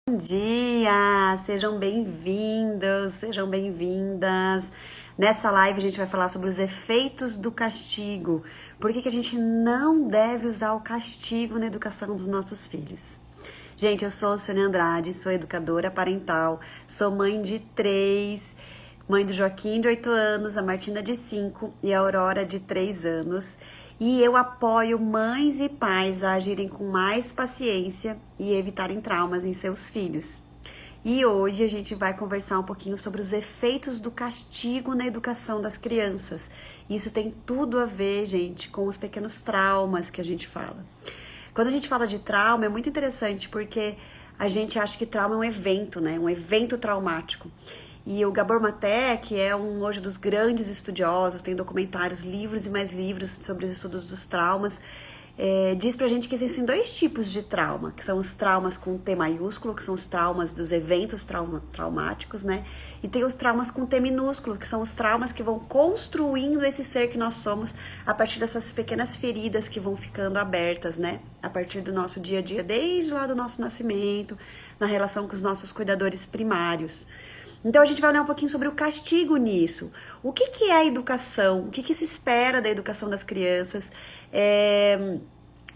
Bom dia! Sejam bem-vindos, sejam bem-vindas. Nessa live a gente vai falar sobre os efeitos do castigo. Por que a gente não deve usar o castigo na educação dos nossos filhos? Gente, eu sou Sônia Andrade, sou educadora parental, sou mãe de 3, mãe do Joaquim de 8 anos, a Martina de 5 e a Aurora de 3 anos. E eu apoio mães e pais a agirem com mais paciência e evitarem traumas em seus filhos. E hoje a gente vai conversar um pouquinho sobre os efeitos do castigo na educação das crianças. Isso tem tudo a ver, gente, com os pequenos traumas que a gente fala. Quando a gente fala de trauma, é muito interessante porque a gente acha que trauma é um evento, né? Um evento traumático. E o Gabor Maté, que é hoje dos grandes estudiosos, tem documentários, livros e mais livros sobre os estudos dos traumas, diz pra gente que existem 2 tipos de trauma, que são os traumas com T maiúsculo, que são os traumas dos eventos traumáticos, né? E tem os traumas com T minúsculo, que são os traumas que vão construindo esse ser que nós somos a partir dessas pequenas feridas que vão ficando abertas, né? A partir do nosso dia a dia, desde lá do nosso nascimento, na relação com os nossos cuidadores primários. Então a gente vai olhar um pouquinho sobre o castigo nisso. O que é a educação? O que se espera da educação das crianças?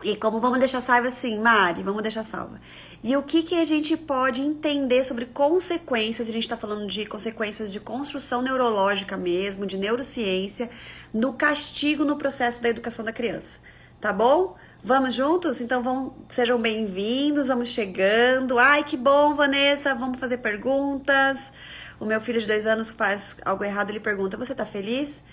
E como vamos deixar salva assim, Mari, vamos deixar salva. E o que a gente pode entender sobre consequências, a gente está falando de consequências de construção neurológica mesmo, de neurociência, no castigo no processo da educação da criança. Tá bom? Vamos juntos? Então sejam bem-vindos, vamos chegando. Ai, que bom, Vanessa, vamos fazer perguntas. O meu filho de 2 anos faz algo errado, ele pergunta, você tá feliz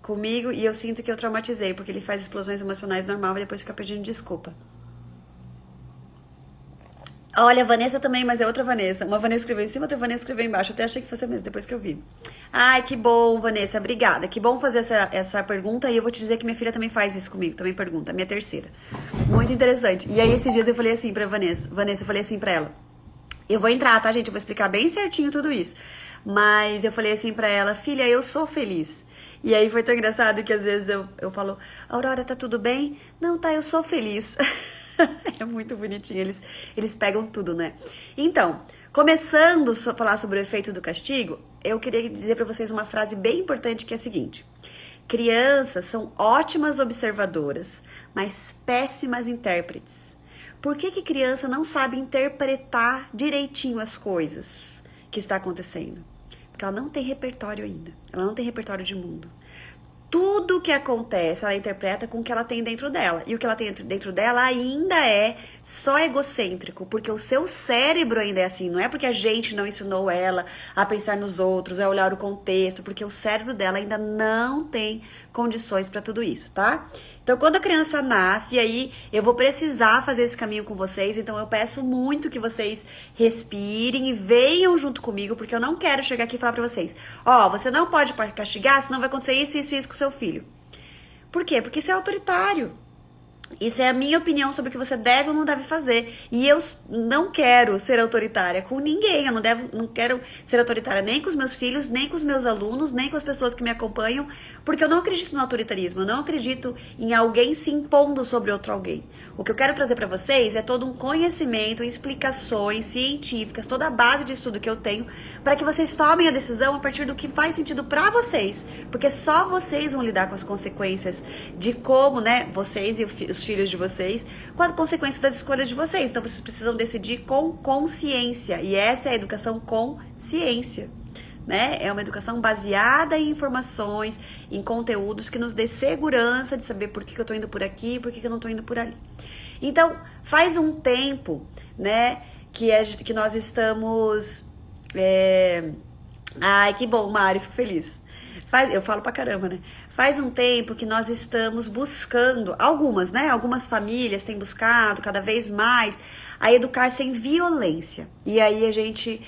comigo? E eu sinto que eu traumatizei, porque ele faz explosões emocionais normal e depois fica pedindo desculpa. Olha, Vanessa também, mas é outra Vanessa. Uma Vanessa escreveu em cima, outra Vanessa escreveu embaixo. Eu até achei que fosse a mesma, depois que eu vi. Ai, que bom, Vanessa, obrigada. Que bom fazer essa pergunta. E eu vou te dizer que minha filha também faz isso comigo, também pergunta, a minha terceira. Muito interessante. E aí, esses dias eu falei assim pra Vanessa. Vanessa, eu falei assim pra ela. Eu vou entrar, tá, gente? Eu vou explicar bem certinho tudo isso. Mas eu falei assim pra ela, filha, eu sou feliz. E aí foi tão engraçado que às vezes eu falo, Aurora, tá tudo bem? Não, tá, eu sou feliz. É muito bonitinho, eles pegam tudo, né? Então, começando a falar sobre o efeito do castigo, eu queria dizer pra vocês uma frase bem importante que é a seguinte. Crianças são ótimas observadoras, mas péssimas intérpretes. Por que criança não sabe interpretar direitinho as coisas que está acontecendo? Porque ela não tem repertório ainda. Ela não tem repertório de mundo. Tudo que acontece, ela interpreta com o que ela tem dentro dela. E o que ela tem dentro dela ainda é só egocêntrico, porque o seu cérebro ainda é assim. Não é porque a gente não ensinou ela a pensar nos outros, a olhar o contexto, porque o cérebro dela ainda não tem condições para tudo isso, tá? Então, quando a criança nasce, aí eu vou precisar fazer esse caminho com vocês. Então, eu peço muito que vocês respirem e venham junto comigo, porque eu não quero chegar aqui e falar pra vocês: ó, você não pode castigar, senão vai acontecer isso, isso e isso com o seu filho. Por quê? Porque isso é autoritário. Isso é a minha opinião sobre o que você deve ou não deve fazer. E eu não quero ser autoritária com ninguém. Eu não quero ser autoritária nem com os meus filhos, nem com os meus alunos, nem com as pessoas que me acompanham, porque eu não acredito no autoritarismo. Eu não acredito em alguém se impondo sobre outro alguém. O que eu quero trazer para vocês é todo um conhecimento, explicações científicas, toda a base de estudo que eu tenho, para que vocês tomem a decisão a partir do que faz sentido para vocês. Porque só vocês vão lidar com as consequências de como, né, vocês e os filhos de vocês, com a consequência das escolhas de vocês. Então vocês precisam decidir com consciência. E essa é a educação com ciência, né? É uma educação baseada em informações, em conteúdos que nos dê segurança de saber por que eu tô indo por aqui e por que eu não tô indo por ali. Então, faz um tempo, né, que nós estamos... Ai, que bom, Mari, fico feliz. Eu falo pra caramba, né? Faz um tempo que nós estamos buscando, algumas, né? Algumas famílias têm buscado cada vez mais a educar sem violência. E aí a gente,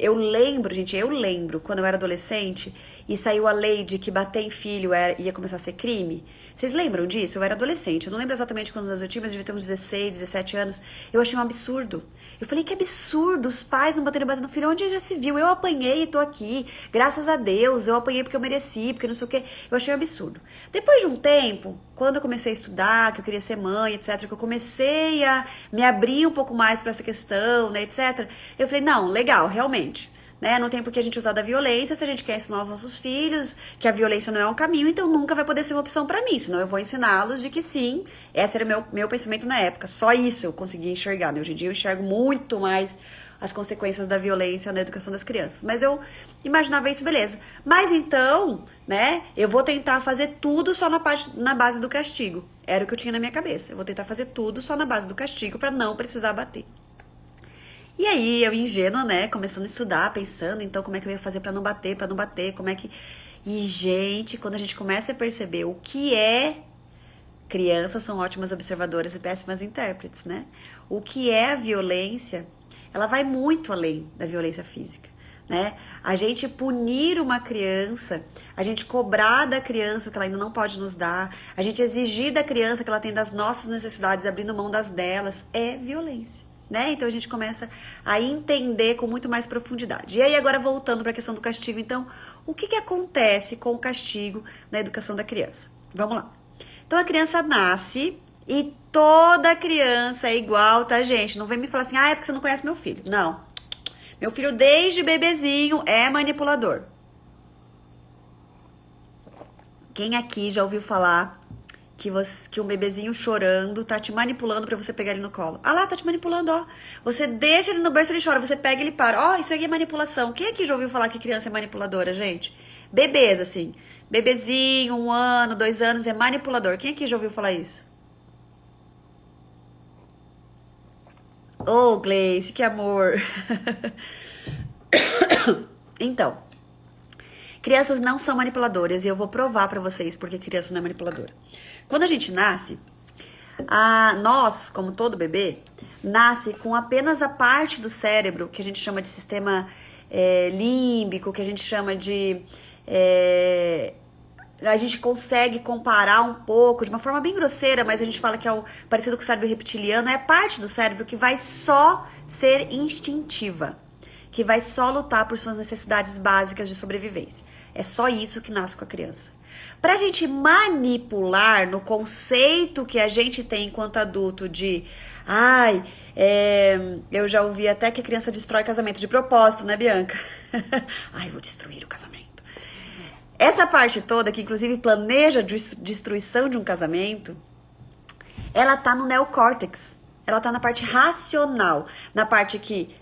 eu lembro, quando eu era adolescente, e saiu a lei de que bater em filho ia começar a ser crime. Vocês lembram disso? Eu era adolescente, eu não lembro exatamente quantos anos eu tinha, mas devia ter uns 16, 17 anos. Eu achei um absurdo. Eu falei, que absurdo, os pais não baterem no filho, onde já se viu? Eu apanhei e tô aqui, graças a Deus, eu apanhei porque eu mereci, porque não sei o quê. Eu achei um absurdo. Depois de um tempo, quando eu comecei a estudar, que eu queria ser mãe, etc., que eu comecei a me abrir um pouco mais pra essa questão, né, etc., eu falei, não, legal, realmente. Né? Não tem por que a gente usar da violência se a gente quer ensinar os nossos filhos que a violência não é um caminho, então nunca vai poder ser uma opção pra mim, senão eu vou ensiná-los de que sim, esse era meu pensamento na época, só isso eu conseguia enxergar, né? Hoje em dia eu enxergo muito mais as consequências da violência na educação das crianças, mas eu imaginava isso, beleza, mas então, né, eu vou tentar fazer tudo só na base do castigo, era o que eu tinha na minha cabeça, eu vou tentar fazer tudo só na base do castigo pra não precisar bater. E aí, eu ingênua, né, começando a estudar, pensando, então, como é que eu ia fazer pra não bater, como é que... E, gente, quando a gente começa a perceber o que é... Crianças são ótimas observadoras e péssimas intérpretes, né? O que é a violência, ela vai muito além da violência física, né? A gente punir uma criança, a gente cobrar da criança o que ela ainda não pode nos dar, a gente exigir da criança que ela tem das nossas necessidades, abrindo mão das delas, é violência. Né? Então a gente começa a entender com muito mais profundidade. E aí agora voltando para a questão do castigo, então, o que acontece com o castigo na educação da criança? Vamos lá. Então a criança nasce e toda criança é igual, tá, gente? Não vem me falar assim, é porque você não conhece meu filho. Não. Meu filho desde bebezinho é manipulador. Quem aqui já ouviu falar que um bebezinho chorando tá te manipulando pra você pegar ele no colo? Ah lá, tá te manipulando, ó. Você deixa ele no berço, ele chora, você pega ele e para. Ó, isso aqui é manipulação. Quem aqui já ouviu falar que criança é manipuladora, gente? Bebês, assim. Bebezinho, 1 ano, 2 anos é manipulador. Quem aqui já ouviu falar isso? Ô, Gleice, que amor. Então, crianças não são manipuladoras e eu vou provar pra vocês porque criança não é manipuladora. Quando a gente nasce, nós, como todo bebê, nasce com apenas a parte do cérebro que a gente chama de sistema límbico, que a gente chama de... a gente consegue comparar um pouco, de uma forma bem grosseira, mas a gente fala que é parecido com o cérebro reptiliano, é a parte do cérebro que vai só ser instintiva, que vai só lutar por suas necessidades básicas de sobrevivência. É só isso que nasce com a criança. Pra gente manipular no conceito que a gente tem enquanto adulto de... eu já ouvi até que a criança destrói casamento de propósito, né, Bianca? Vou destruir o casamento. Essa parte toda, que inclusive planeja a destruição de um casamento, ela tá no neocórtex. Ela tá na parte racional, na parte que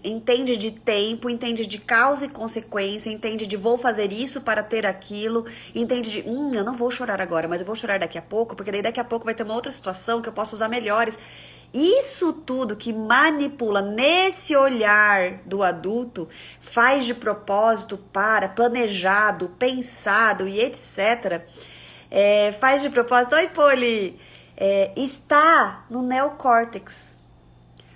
entende de tempo, entende de causa e consequência, entende de vou fazer isso para ter aquilo, entende de, eu não vou chorar agora, mas eu vou chorar daqui a pouco, porque daí daqui a pouco vai ter uma outra situação que eu posso usar melhores. Isso tudo que manipula nesse olhar do adulto, faz de propósito para, planejado, pensado e etc. Faz de propósito, oi Poli, está no neocórtex.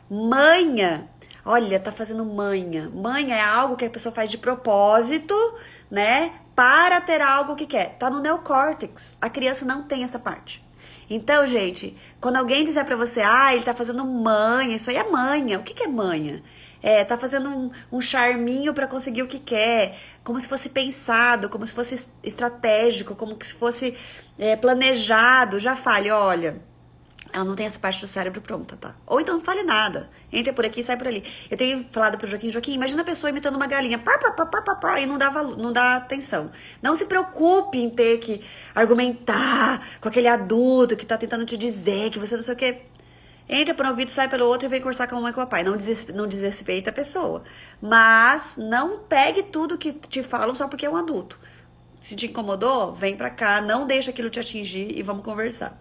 Manha. Olha, tá fazendo manha. Manha é algo que a pessoa faz de propósito, né? Para ter algo que quer. Tá no neocórtex. A criança não tem essa parte. Então, gente, quando alguém disser pra você, ele tá fazendo manha, isso aí é manha. O que é manha? Tá fazendo um charminho pra conseguir o que quer. Como se fosse pensado, como se fosse estratégico, como se fosse planejado. Já fale, olha... Ela não tem essa parte do cérebro pronta, tá? Ou então não fale nada. Entra por aqui e sai por ali. Eu tenho falado pro Joaquim, imagina a pessoa imitando uma galinha. E não dá atenção. Não se preocupe em ter que argumentar com aquele adulto que tá tentando te dizer que você não sei o quê. Entra por um ouvido, sai pelo outro e vem conversar com a mamãe e com o papai. Não desrespeita a pessoa. Mas não pegue tudo que te falam só porque é um adulto. Se te incomodou, vem pra cá. Não deixa aquilo te atingir e vamos conversar.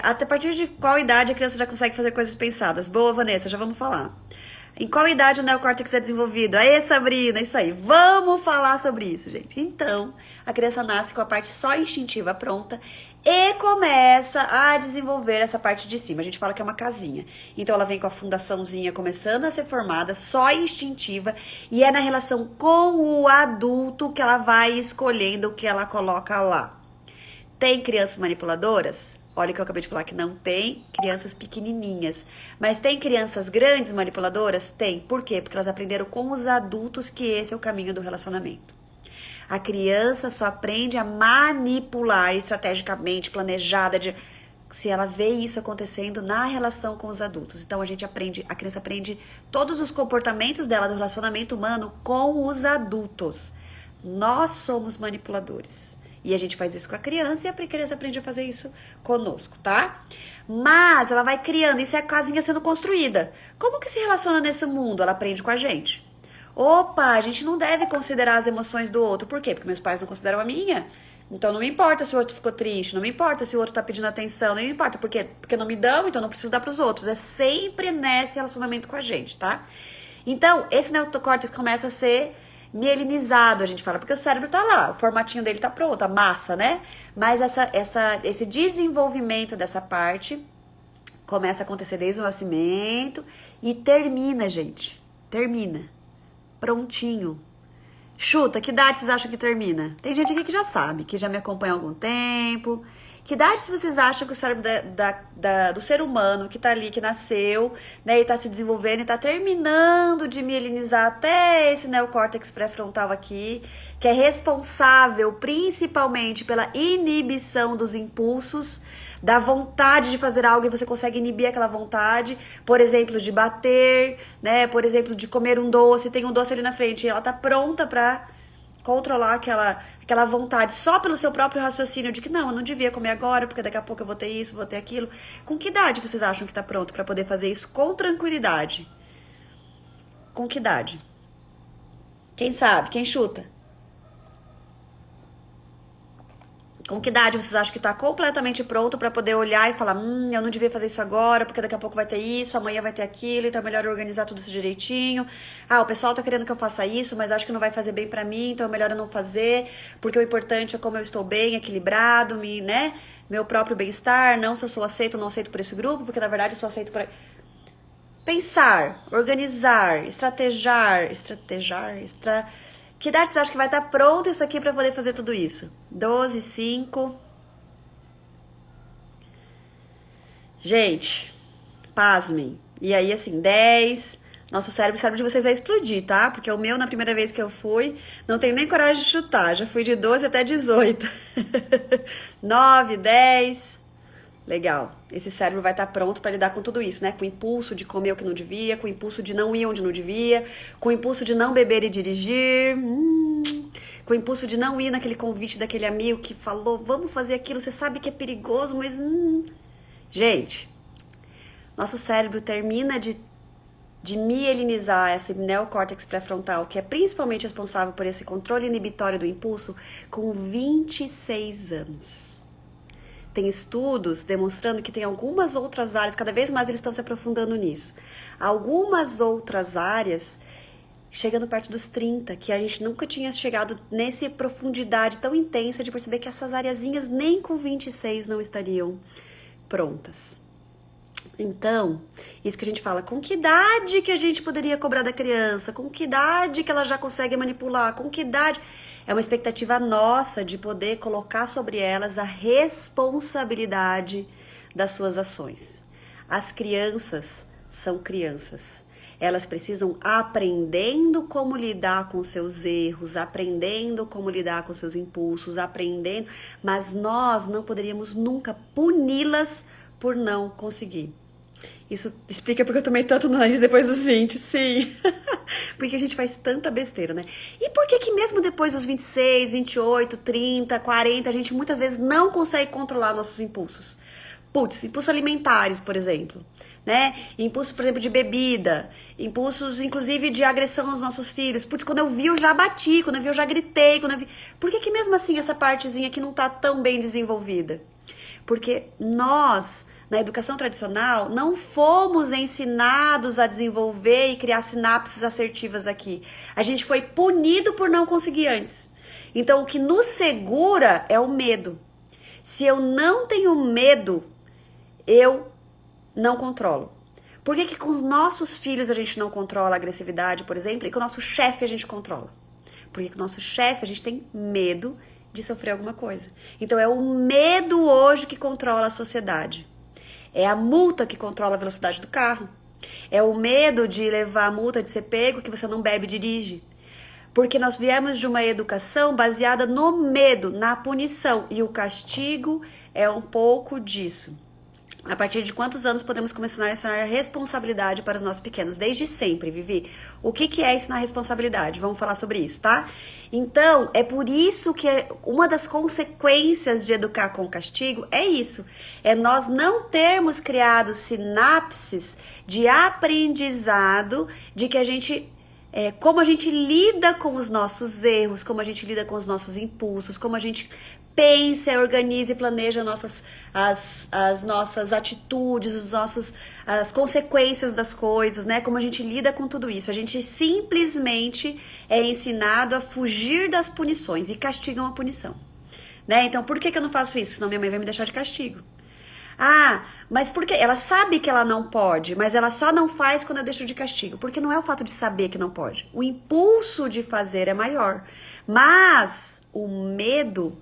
Até a partir de qual idade a criança já consegue fazer coisas pensadas? Boa, Vanessa, já vamos falar. Em qual idade o neocórtex é desenvolvido? Aê, Sabrina, isso aí. Vamos falar sobre isso, gente. Então, a criança nasce com a parte só instintiva pronta e começa a desenvolver essa parte de cima. A gente fala que é uma casinha. Então ela vem com a fundaçãozinha começando a ser formada, só instintiva, e é na relação com o adulto que ela vai escolhendo o que ela coloca lá. Tem crianças manipuladoras? Olha o que eu acabei de falar, que não tem crianças pequenininhas. Mas tem crianças grandes manipuladoras? Tem. Por quê? Porque elas aprenderam com os adultos que esse é o caminho do relacionamento. A criança só aprende a manipular estrategicamente, planejada, se ela vê isso acontecendo na relação com os adultos. Então a criança aprende todos os comportamentos dela do relacionamento humano com os adultos. Nós somos manipuladores. E a gente faz isso com a criança e a criança aprende a fazer isso conosco, tá? Mas ela vai criando, isso é a casinha sendo construída. Como que se relaciona nesse mundo? Ela aprende com a gente. Opa, a gente não deve considerar as emoções do outro. Por quê? Porque meus pais não consideram a minha. Então não me importa se o outro ficou triste, não me importa se o outro tá pedindo atenção, não me importa. Por quê? Porque não me dão, então não preciso dar pros outros. É sempre nesse relacionamento com a gente, tá? Então, esse neocórtex começa a ser mielinizado, a gente fala, porque o cérebro tá lá, o formatinho dele tá pronto, a massa, né? Mas esse desenvolvimento dessa parte começa a acontecer desde o nascimento e termina, gente. Termina. Prontinho. Chuta, que idade vocês acham que termina? Tem gente aqui que já sabe, que já me acompanha há algum tempo. Que idade vocês acham que o cérebro do ser humano que tá ali, que nasceu, né, e tá se desenvolvendo e tá terminando de mielinizar até esse neocórtex pré-frontal aqui, que é responsável principalmente pela inibição dos impulsos, da vontade de fazer algo e você consegue inibir aquela vontade, por exemplo, de bater, né, por exemplo, de comer um doce, tem um doce ali na frente e ela tá pronta pra controlar aquela vontade só pelo seu próprio raciocínio de que não, eu não devia comer agora, porque daqui a pouco eu vou ter isso, vou ter aquilo. Com que idade vocês acham que tá pronto pra poder fazer isso com tranquilidade? Com que idade? Quem sabe? Quem chuta? Com que idade vocês acham que tá completamente pronto pra poder olhar e falar, eu não devia fazer isso agora, porque daqui a pouco vai ter isso, amanhã vai ter aquilo, então é melhor organizar tudo isso direitinho. Ah, o pessoal tá querendo que eu faça isso, mas acho que não vai fazer bem pra mim, então é melhor eu não fazer, porque o importante é como eu estou bem, equilibrado, né? Meu próprio bem-estar, não se eu sou aceito ou não aceito por esse grupo, porque na verdade eu sou aceito por... Pensar, organizar, Que idade você acha que vai estar pronto isso aqui para poder fazer tudo isso? 12, 5. Gente, pasmem. E aí, assim, 10. Nosso cérebro, o cérebro de vocês vai explodir, tá? Porque o meu, na primeira vez que eu fui, não tenho nem coragem de chutar. Já fui de 12 até 18. 9, 10. Legal. Esse cérebro vai estar pronto para lidar com tudo isso, né? Com o impulso de comer o que não devia, com o impulso de não ir onde não devia, com o impulso de não beber e dirigir, com o impulso de não ir naquele convite daquele amigo que falou, vamos fazer aquilo, você sabe que é perigoso, mas... Gente, nosso cérebro termina de mielinizar esse neocórtex pré-frontal, que é principalmente responsável por esse controle inibitório do impulso, com 26 anos. Tem estudos demonstrando que tem algumas outras áreas, cada vez mais eles estão se aprofundando nisso. Algumas outras áreas, chegando perto dos 30, que a gente nunca tinha chegado nessa profundidade tão intensa de perceber que essas areazinhas nem com 26 não estariam prontas. Então, isso que a gente fala, com que idade que a gente poderia cobrar da criança? Com que idade que ela já consegue manipular? Com que idade... É uma expectativa nossa de poder colocar sobre elas a responsabilidade das suas ações. As crianças são crianças. Elas precisam aprendendo como lidar com seus erros, aprendendo como lidar com seus impulsos, aprendendo, mas nós não poderíamos nunca puni-las por não conseguir. Isso explica porque eu tomei tanto nariz depois dos 20, sim. Porque a gente faz tanta besteira, né? E por que que mesmo depois dos 26, 28, 30, 40, a gente muitas vezes não consegue controlar nossos impulsos? Putz, impulsos alimentares, por exemplo, né? Impulsos, por exemplo, de bebida, impulsos, inclusive, de agressão aos nossos filhos. Putz, quando eu vi, eu já bati, quando eu vi, eu já gritei, quando eu vi... Por que que mesmo assim essa partezinha aqui não tá tão bem desenvolvida? Porque nós... Na educação tradicional, não fomos ensinados a desenvolver e criar sinapses assertivas aqui. A gente foi punido por não conseguir antes. Então, o que nos segura é o medo. Se eu não tenho medo, eu não controlo. Por que com os nossos filhos a gente não controla a agressividade, por exemplo, e com o nosso chefe a gente controla? Porque com o nosso chefe a gente tem medo de sofrer alguma coisa. Então é o medo hoje que controla a sociedade. É a multa que controla a velocidade do carro. É o medo de levar a multa, de ser pego, que você não bebe e dirige. Porque nós viemos de uma educação baseada no medo, na punição. E o castigo é um pouco disso. A partir de quantos anos podemos começar a ensinar responsabilidade para os nossos pequenos? Desde sempre, Vivi. O que é ensinar responsabilidade? Vamos falar sobre isso, tá? Então, é por isso que uma das consequências de educar com castigo é isso. É nós não termos criado sinapses de aprendizado de que a gente... como a gente lida com os nossos erros, como a gente lida com os nossos impulsos, como a gente pensa, organiza e planeja as nossas atitudes, as consequências das coisas, né? Como a gente lida com tudo isso. A gente simplesmente é ensinado a fugir das punições e castigam a punição, né? Então, por que eu não faço isso? Senão minha mãe vai me deixar de castigo. Ah, mas por quê? Ela sabe que ela não pode, mas ela só não faz quando eu deixo de castigo. Porque não é o fato de saber que não pode. O impulso de fazer é maior. Mas o medo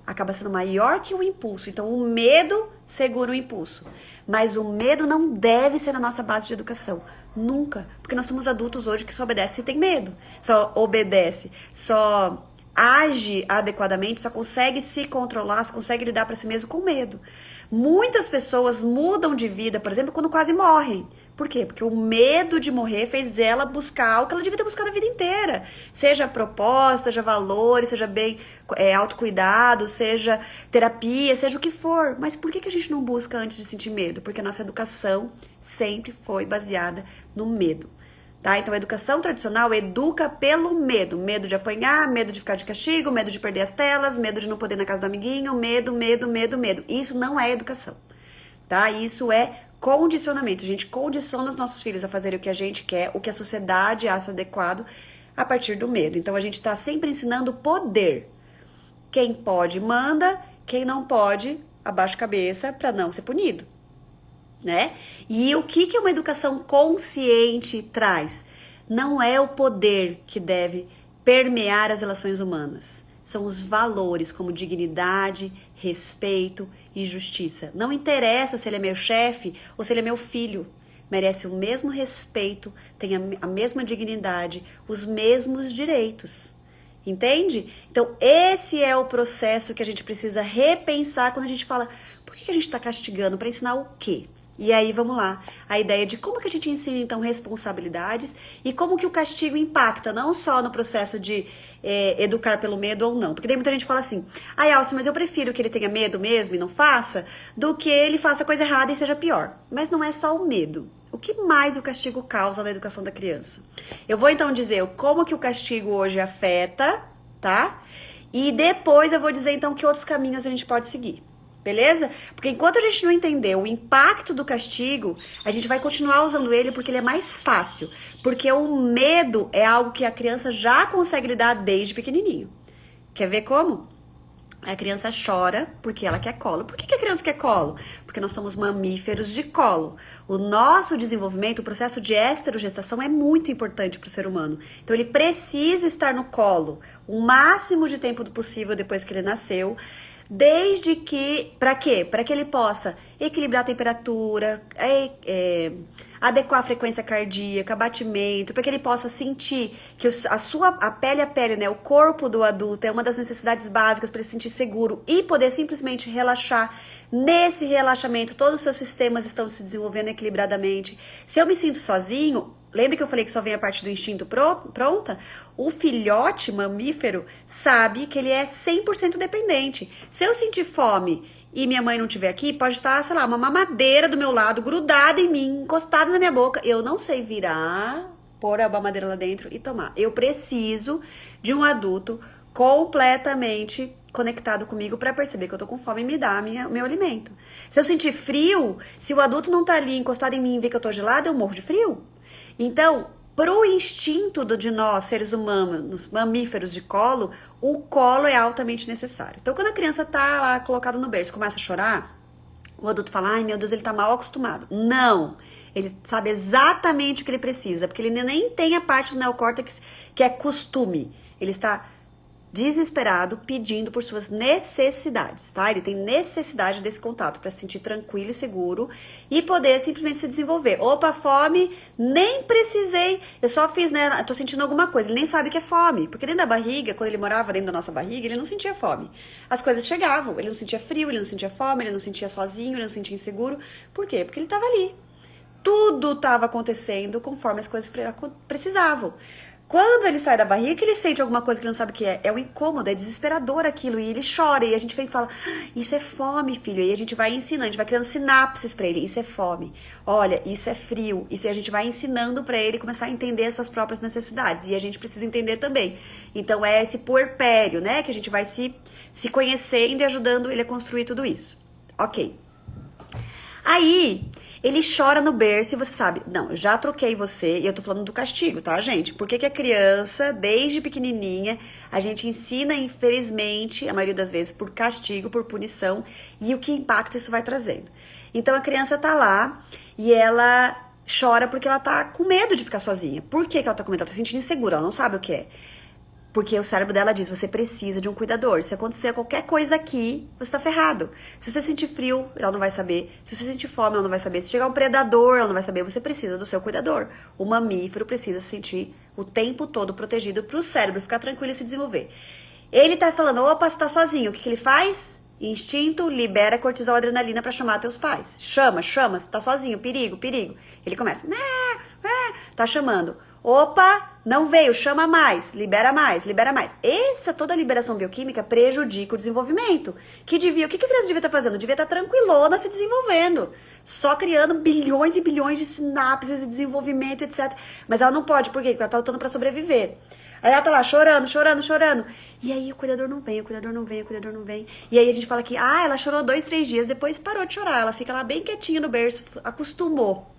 acaba sendo maior que o impulso. Então, o medo segura o impulso. Mas o medo não deve ser a nossa base de educação. Nunca. Porque nós somos adultos hoje que só obedece se tem medo. Só obedece. Só age adequadamente, só consegue se controlar, só consegue lidar para si mesmo com medo. Muitas pessoas mudam de vida, por exemplo, quando quase morrem. Por quê? Porque o medo de morrer fez ela buscar algo que ela devia ter buscado a vida inteira. Seja propósito, seja valores, seja bem autocuidado, seja terapia, seja o que for. Mas por que a gente não busca antes de sentir medo? Porque a nossa educação sempre foi baseada no medo. Tá? Então, a educação tradicional educa pelo medo. Medo de apanhar, medo de ficar de castigo, medo de perder as telas, medo de não poder ir na casa do amiguinho, medo. Isso não é educação, tá? Isso é condicionamento. A gente condiciona os nossos filhos a fazerem o que a gente quer, o que a sociedade acha adequado a partir do medo. Então, a gente tá sempre ensinando poder. Quem pode, manda. Quem não pode, abaixa a cabeça para não ser punido. Né? E o que uma educação consciente traz? Não é o poder que deve permear as relações humanas. São os valores como dignidade, respeito e justiça. Não interessa se ele é meu chefe ou se ele é meu filho. Merece o mesmo respeito, tem a mesma dignidade, os mesmos direitos. Entende? Então, esse é o processo que a gente precisa repensar quando a gente fala, por que a gente está castigando? Para ensinar o quê? E aí, vamos lá, a ideia de como que a gente ensina, então, responsabilidades e como que o castigo impacta, não só no processo de educar pelo medo ou não. Porque daí muita gente fala assim, ai, Alce, mas eu prefiro que ele tenha medo mesmo e não faça, do que ele faça coisa errada e seja pior. Mas não é só o medo. O que mais o castigo causa na educação da criança? Eu vou, então, dizer como que o castigo hoje afeta, tá? E depois eu vou dizer, então, que outros caminhos a gente pode seguir. Beleza? Porque enquanto a gente não entender o impacto do castigo, a gente vai continuar usando ele porque ele é mais fácil. Porque o medo é algo que a criança já consegue lidar desde pequenininho. Quer ver como? A criança chora porque ela quer colo. Por que a criança quer colo? Porque nós somos mamíferos de colo. O nosso desenvolvimento, o processo de esterogestação é muito importante para o ser humano. Então ele precisa estar no colo o máximo de tempo possível depois que ele nasceu. Desde que, para quê? Para que ele possa equilibrar a temperatura, adequar a frequência cardíaca, batimento, para que ele possa sentir que a pele, né, o corpo do adulto é uma das necessidades básicas para ele se sentir seguro e poder simplesmente relaxar. Nesse relaxamento, todos os seus sistemas estão se desenvolvendo equilibradamente. Se eu me sinto sozinho, lembra que eu falei que só vem a parte do instinto pronta? O filhote mamífero sabe que ele é 100% dependente. Se eu sentir fome e minha mãe não estiver aqui, pode estar, sei lá, uma mamadeira do meu lado, grudada em mim, encostada na minha boca. Eu não sei virar, pôr a mamadeira lá dentro e tomar. Eu preciso de um adulto completamente conectado comigo para perceber que eu tô com fome e me dar meu alimento. Se eu sentir frio, se o adulto não tá ali encostado em mim e ver que eu tô gelada, eu morro de frio. Então, Pro instinto de nós, seres humanos, mamíferos de colo, o colo é altamente necessário. Então, quando a criança tá lá colocada no berço e começa a chorar, o adulto fala, ai meu Deus, ele tá mal acostumado. Não! Ele sabe exatamente o que ele precisa, porque ele nem tem a parte do neocórtex que é costume. Ele está desesperado, pedindo por suas necessidades, tá? Ele tem necessidade desse contato para se sentir tranquilo e seguro e poder simplesmente se desenvolver. Opa, fome, nem precisei, eu só fiz, né? Tô sentindo alguma coisa. Ele nem sabe o que é fome, porque dentro da barriga, quando ele morava dentro da nossa barriga, ele não sentia fome. As coisas chegavam, ele não sentia frio, ele não sentia fome, ele não sentia sozinho, ele não sentia inseguro. Por quê? Porque ele tava ali. Tudo estava acontecendo conforme as coisas precisavam. Quando ele sai da barriga, que ele sente alguma coisa que ele não sabe o que é. É um incômodo, é desesperador aquilo. E ele chora. E a gente vem e fala, isso é fome, filho. E a gente vai ensinando, a gente vai criando sinapses pra ele. Isso é fome. Olha, isso é frio. Isso a gente vai ensinando pra ele começar a entender as suas próprias necessidades. E a gente precisa entender também. Então é esse puerpério, né? Que a gente vai se conhecendo e ajudando ele a construir tudo isso. Ok. Aí, ele chora no berço e você sabe, não, eu já troquei você e eu tô falando do castigo, tá, gente? Porque que a criança, desde pequenininha, a gente ensina, infelizmente, a maioria das vezes, por castigo, por punição, e o que impacto isso vai trazendo. Então, a criança tá lá e ela chora porque ela tá com medo de ficar sozinha. Por que ela tá com medo? Ela tá se sentindo insegura, ela não sabe o que é. Porque o cérebro dela diz, você precisa de um cuidador. Se acontecer qualquer coisa aqui, você tá ferrado. Se você sentir frio, ela não vai saber. Se você sentir fome, ela não vai saber. Se chegar um predador, ela não vai saber. Você precisa do seu cuidador. O mamífero precisa se sentir o tempo todo protegido pro cérebro ficar tranquilo e se desenvolver. Ele tá falando, opa, você tá sozinho. O que ele faz? Instinto, libera cortisol, adrenalina pra chamar teus pais. Chama, você tá sozinho, perigo, perigo. Ele começa, tá chamando. Opa, não veio, chama mais, libera mais, libera mais. Essa toda a liberação bioquímica prejudica o desenvolvimento. O que a criança devia estar fazendo? Devia estar tranquilona se desenvolvendo. Só criando bilhões e bilhões de sinapses e desenvolvimento, etc. Mas ela não pode, por quê? Porque ela tá lutando pra sobreviver. Aí ela tá lá chorando. E aí o cuidador não vem. E aí a gente fala que, ela chorou 2, 3 dias, depois parou de chorar. Ela fica lá bem quietinha no berço, acostumou.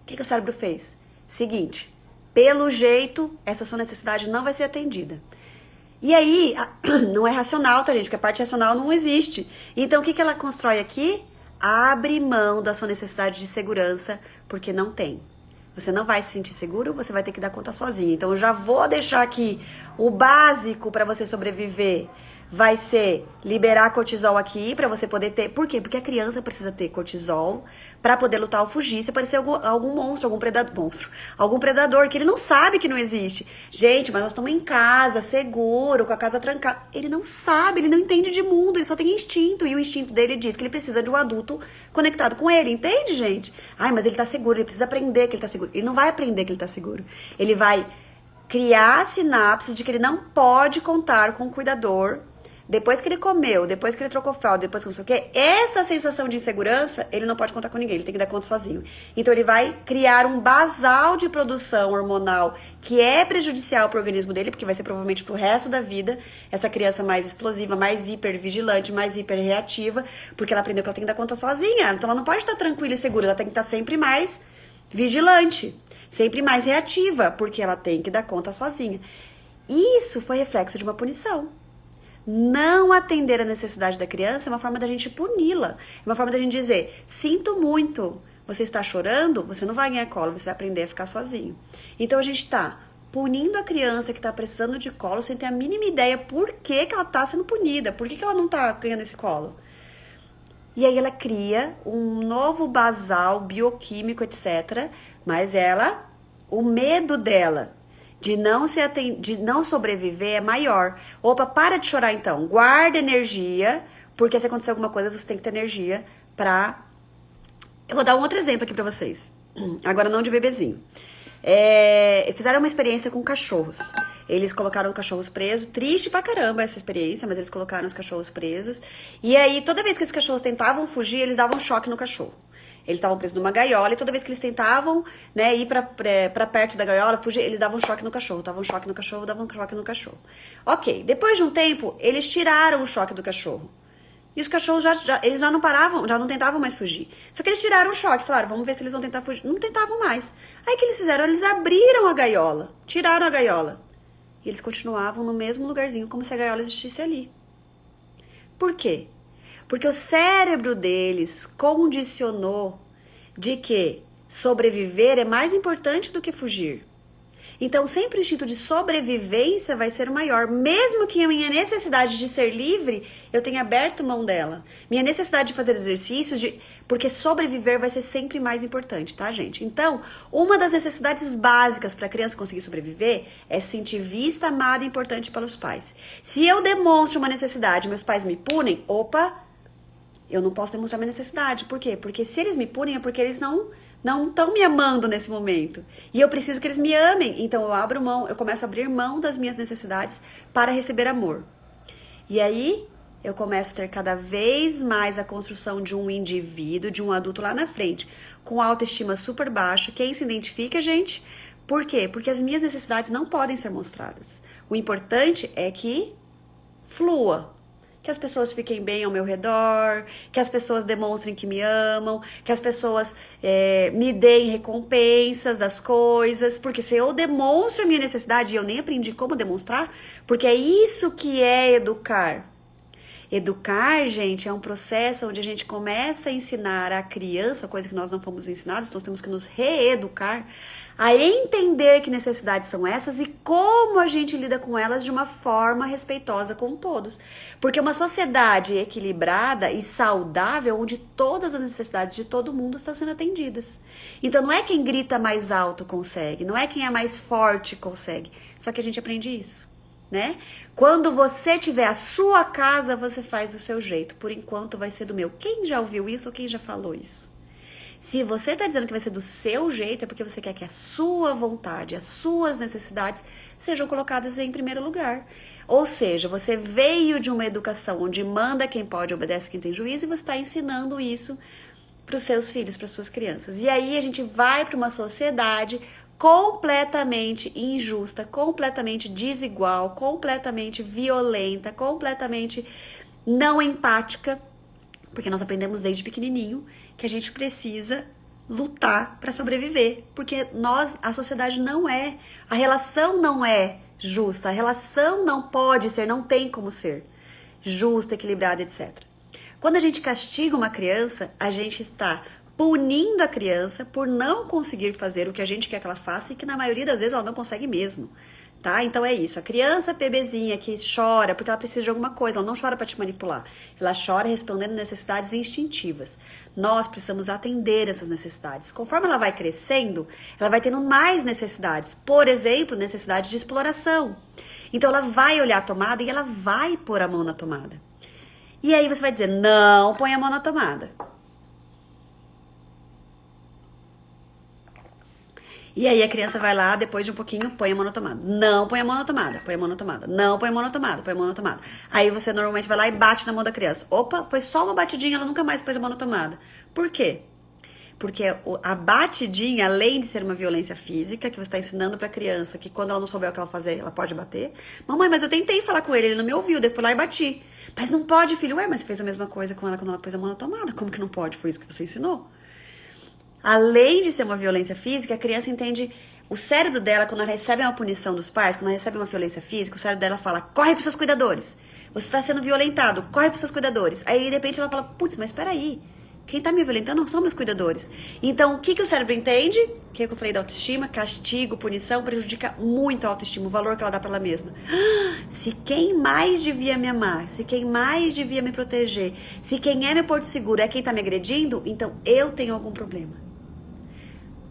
O que o cérebro fez? Seguinte, pelo jeito, essa sua necessidade não vai ser atendida. E aí, não é racional, tá, gente? Porque a parte racional não existe. Então, o que ela constrói aqui? Abre mão da sua necessidade de segurança, porque não tem. Você não vai se sentir seguro, você vai ter que dar conta sozinho. Então, eu já vou deixar aqui o básico para você sobreviver. Vai ser liberar cortisol aqui pra você poder ter... Por quê? Porque a criança precisa ter cortisol pra poder lutar ou fugir se aparecer algum monstro, algum predador que ele não sabe que não existe. Gente, mas nós estamos em casa, seguro, com a casa trancada. Ele não sabe, ele não entende de mundo, ele só tem instinto. E o instinto dele diz que ele precisa de um adulto conectado com ele, entende, gente? Mas ele tá seguro, ele precisa aprender que ele tá seguro. Ele não vai aprender que ele tá seguro. Ele vai criar sinapses de que ele não pode contar com um cuidador. Depois que ele comeu, depois que ele trocou fralda, depois que não sei o quê, essa sensação de insegurança, ele não pode contar com ninguém, ele tem que dar conta sozinho. Então ele vai criar um basal de produção hormonal que é prejudicial para o organismo dele, porque vai ser provavelmente pro resto da vida, essa criança mais explosiva, mais hipervigilante, mais hiperreativa, porque ela aprendeu que ela tem que dar conta sozinha. Então ela não pode estar tranquila e segura, ela tem que estar sempre mais vigilante, sempre mais reativa, porque ela tem que dar conta sozinha. Isso foi reflexo de uma punição. Não atender a necessidade da criança é uma forma da gente puni-la. É uma forma da gente dizer, sinto muito, você está chorando, você não vai ganhar colo, você vai aprender a ficar sozinho. Então a gente está punindo a criança que está precisando de colo sem ter a mínima ideia por que ela está sendo punida, por que ela não está ganhando esse colo. E aí ela cria um novo basal bioquímico, etc. Mas o medo dela de não sobreviver é maior. Opa, para de chorar então. Guarda energia, porque se acontecer alguma coisa, você tem que ter energia pra... Eu vou dar um outro exemplo aqui pra vocês. Agora não de bebezinho. Fizeram uma experiência com cachorros. Eles colocaram os cachorros presos. Triste pra caramba essa experiência, mas eles colocaram os cachorros presos. E aí, toda vez que esses cachorros tentavam fugir, eles davam um choque no cachorro. Eles estavam presos numa gaiola e toda vez que eles tentavam, né, ir pra perto da gaiola, fugir, eles davam um choque no cachorro. Davam um choque no cachorro, davam um choque no cachorro. Ok, depois de um tempo, eles tiraram o choque do cachorro. E os cachorros eles já não paravam, já não tentavam mais fugir. Só que eles tiraram o choque, falaram, vamos ver se eles vão tentar fugir. Não tentavam mais. Aí o que eles fizeram? Eles abriram a gaiola, tiraram a gaiola. E eles continuavam no mesmo lugarzinho, como se a gaiola existisse ali. Por quê? Porque o cérebro deles condicionou de que sobreviver é mais importante do que fugir. Então, sempre o instinto de sobrevivência vai ser o maior. Mesmo que a minha necessidade de ser livre, eu tenha aberto mão dela. Minha necessidade de fazer exercícios, porque sobreviver vai ser sempre mais importante, tá, gente? Então, uma das necessidades básicas para a criança conseguir sobreviver é se sentir vista, amada e importante pelos pais. Se eu demonstro uma necessidade e meus pais me punem, eu não posso demonstrar minha necessidade. Por quê? Porque se eles me punem é porque eles não estão me amando nesse momento. E eu preciso que eles me amem. Então eu começo a abrir mão das minhas necessidades para receber amor. E aí eu começo a ter cada vez mais a construção de um indivíduo, de um adulto lá na frente, com autoestima super baixa. Quem se identifica, gente? Por quê? Porque as minhas necessidades não podem ser mostradas. O importante é que flua. Que as pessoas fiquem bem ao meu redor, que as pessoas demonstrem que me amam, que as pessoas me deem recompensas das coisas, porque se eu demonstro a minha necessidade e eu nem aprendi como demonstrar, porque é isso que é educar. Educar, gente, é um processo onde a gente começa a ensinar a criança, coisa que nós não fomos ensinados, então nós temos que nos reeducar, a entender que necessidades são essas e como a gente lida com elas de uma forma respeitosa com todos. Porque uma sociedade equilibrada e saudável, onde todas as necessidades de todo mundo estão sendo atendidas. Então não é quem grita mais alto consegue, não é quem é mais forte consegue, só que a gente aprende isso. Né? Quando você tiver a sua casa, você faz do seu jeito. Por enquanto vai ser do meu. Quem já ouviu isso ou quem já falou isso? Se você tá dizendo que vai ser do seu jeito, é porque você quer que a sua vontade, as suas necessidades sejam colocadas em primeiro lugar. Ou seja, você veio de uma educação onde manda quem pode, obedece quem tem juízo, e você está ensinando isso para os seus filhos, para as suas crianças. E aí a gente vai para uma sociedade completamente injusta, completamente desigual, completamente violenta, completamente não empática, porque nós aprendemos desde pequenininho que a gente precisa lutar para sobreviver, porque a sociedade a relação não é justa, a relação não pode ser, não tem como ser justa, equilibrada, etc. Quando a gente castiga uma criança, a gente está punindo a criança por não conseguir fazer o que a gente quer que ela faça e que na maioria das vezes ela não consegue mesmo, tá? Então é isso, a criança bebezinha que chora porque ela precisa de alguma coisa, ela não chora para te manipular, ela chora respondendo necessidades instintivas. Nós precisamos atender essas necessidades. Conforme ela vai crescendo, ela vai tendo mais necessidades, por exemplo, necessidade de exploração. Então ela vai olhar a tomada e ela vai pôr a mão na tomada. E aí você vai dizer, não põe a mão na tomada. E aí a criança vai lá, depois de um pouquinho, põe a mão na tomada. Não põe a mão na tomada, põe a mão na tomada. Não põe a mão na tomada, põe a mão na tomada. Aí você normalmente vai lá e bate na mão da criança. Opa, foi só uma batidinha, ela nunca mais pôs a mão na tomada. Por quê? Porque a batidinha, além de ser uma violência física, que você está ensinando pra criança, que quando ela não souber o que ela fazer, ela pode bater. Mamãe, mas eu tentei falar com ele, ele não me ouviu, daí eu fui lá e bati. Mas não pode, filho. Ué, mas você fez a mesma coisa com ela quando ela pôs a mão na tomada. Como que não pode? Foi isso que você ensinou? Além de ser uma violência física, a criança entende, o cérebro dela, quando ela recebe uma punição dos pais, quando ela recebe uma violência física, o cérebro dela fala, corre pros seus cuidadores. Você está sendo violentado, corre pros seus cuidadores. Aí, de repente, ela fala, putz, mas peraí, quem tá me violentando não são meus cuidadores. Então, o que o cérebro entende? O que eu falei da autoestima? Castigo, punição, prejudica muito a autoestima, o valor que ela dá pra ela mesma. Se quem mais devia me amar, se quem mais devia me proteger, se quem é meu porto seguro é quem tá me agredindo, então eu tenho algum problema.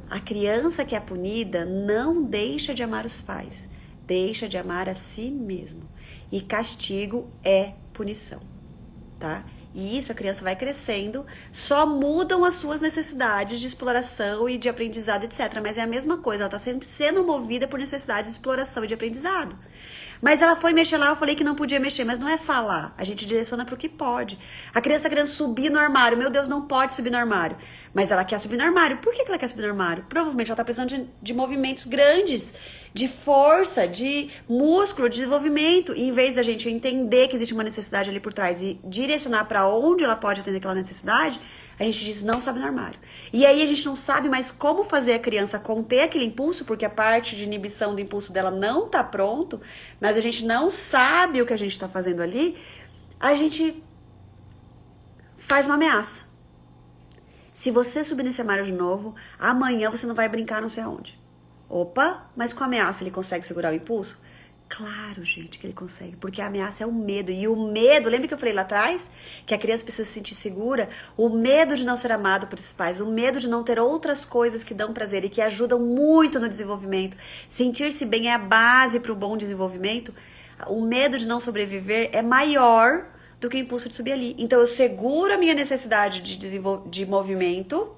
A criança que é punida não deixa de amar os pais, deixa de amar a si mesmo. E castigo é punição, tá? E isso a criança vai crescendo, só mudam as suas necessidades de exploração e de aprendizado, etc. Mas é a mesma coisa, ela está sempre sendo movida por necessidade de exploração e de aprendizado. Mas ela foi mexer lá, eu falei que não podia mexer, mas não é falar, a gente direciona para o que pode. A criança está querendo subir no armário, meu Deus, não pode subir no armário. Mas ela quer subir no armário, por que ela quer subir no armário? Provavelmente ela está precisando de movimentos grandes, de força, de músculo, de desenvolvimento. E em vez da gente entender que existe uma necessidade ali por trás e direcionar para onde ela pode atender aquela necessidade, a gente diz, não sobe no armário. E aí a gente não sabe mais como fazer a criança conter aquele impulso, porque a parte de inibição do impulso dela não tá pronto, mas a gente não sabe o que a gente tá fazendo ali, a gente faz uma ameaça. Se você subir nesse armário de novo, amanhã você não vai brincar não sei aonde. Opa, mas com a ameaça ele consegue segurar o impulso? Claro, gente, que ele consegue, porque a ameaça é o medo. E o medo, lembra que eu falei lá atrás? Que a criança precisa se sentir segura? O medo de não ser amado por esses pais, o medo de não ter outras coisas que dão prazer e que ajudam muito no desenvolvimento. Sentir-se bem é a base para o bom desenvolvimento. O medo de não sobreviver é maior do que o impulso de subir ali. Então eu seguro a minha necessidade de movimento.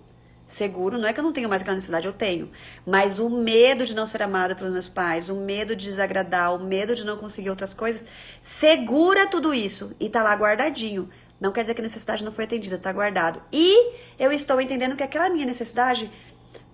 Seguro, não é que eu não tenho mais aquela necessidade, eu tenho. Mas o medo de não ser amada pelos meus pais, o medo de desagradar, o medo de não conseguir outras coisas, segura tudo isso e tá lá guardadinho. Não quer dizer que a necessidade não foi atendida, tá guardado. E eu estou entendendo que aquela minha necessidade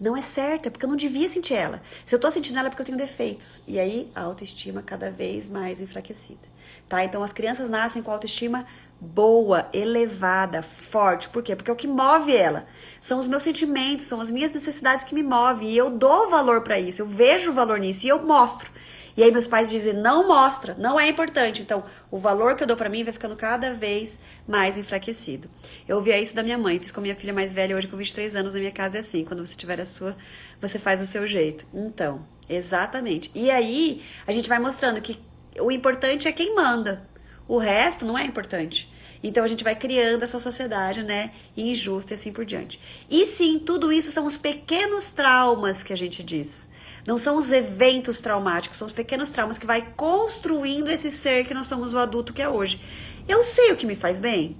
não é certa, porque eu não devia sentir ela. Se eu tô sentindo ela é porque eu tenho defeitos. E aí a autoestima cada vez mais enfraquecida. Tá? Então as crianças nascem com autoestima boa, elevada, forte. Por quê? Porque é o que move ela. São os meus sentimentos, são as minhas necessidades que me movem. E eu dou valor pra isso, eu vejo valor nisso e eu mostro. E aí meus pais dizem, não mostra, não é importante. Então, o valor que eu dou pra mim vai ficando cada vez mais enfraquecido. Eu ouvia isso da minha mãe, fiz com a minha filha mais velha hoje com 23 anos, na minha casa é assim. Quando você tiver a sua, você faz o seu jeito. Então, exatamente. E aí, a gente vai mostrando que o importante é quem manda. O resto não é importante. Então a gente vai criando essa sociedade, né, injusta e assim por diante. E sim, tudo isso são os pequenos traumas que a gente diz. Não são os eventos traumáticos, são os pequenos traumas que vai construindo esse ser que nós somos o adulto que é hoje. Eu sei o que me faz bem?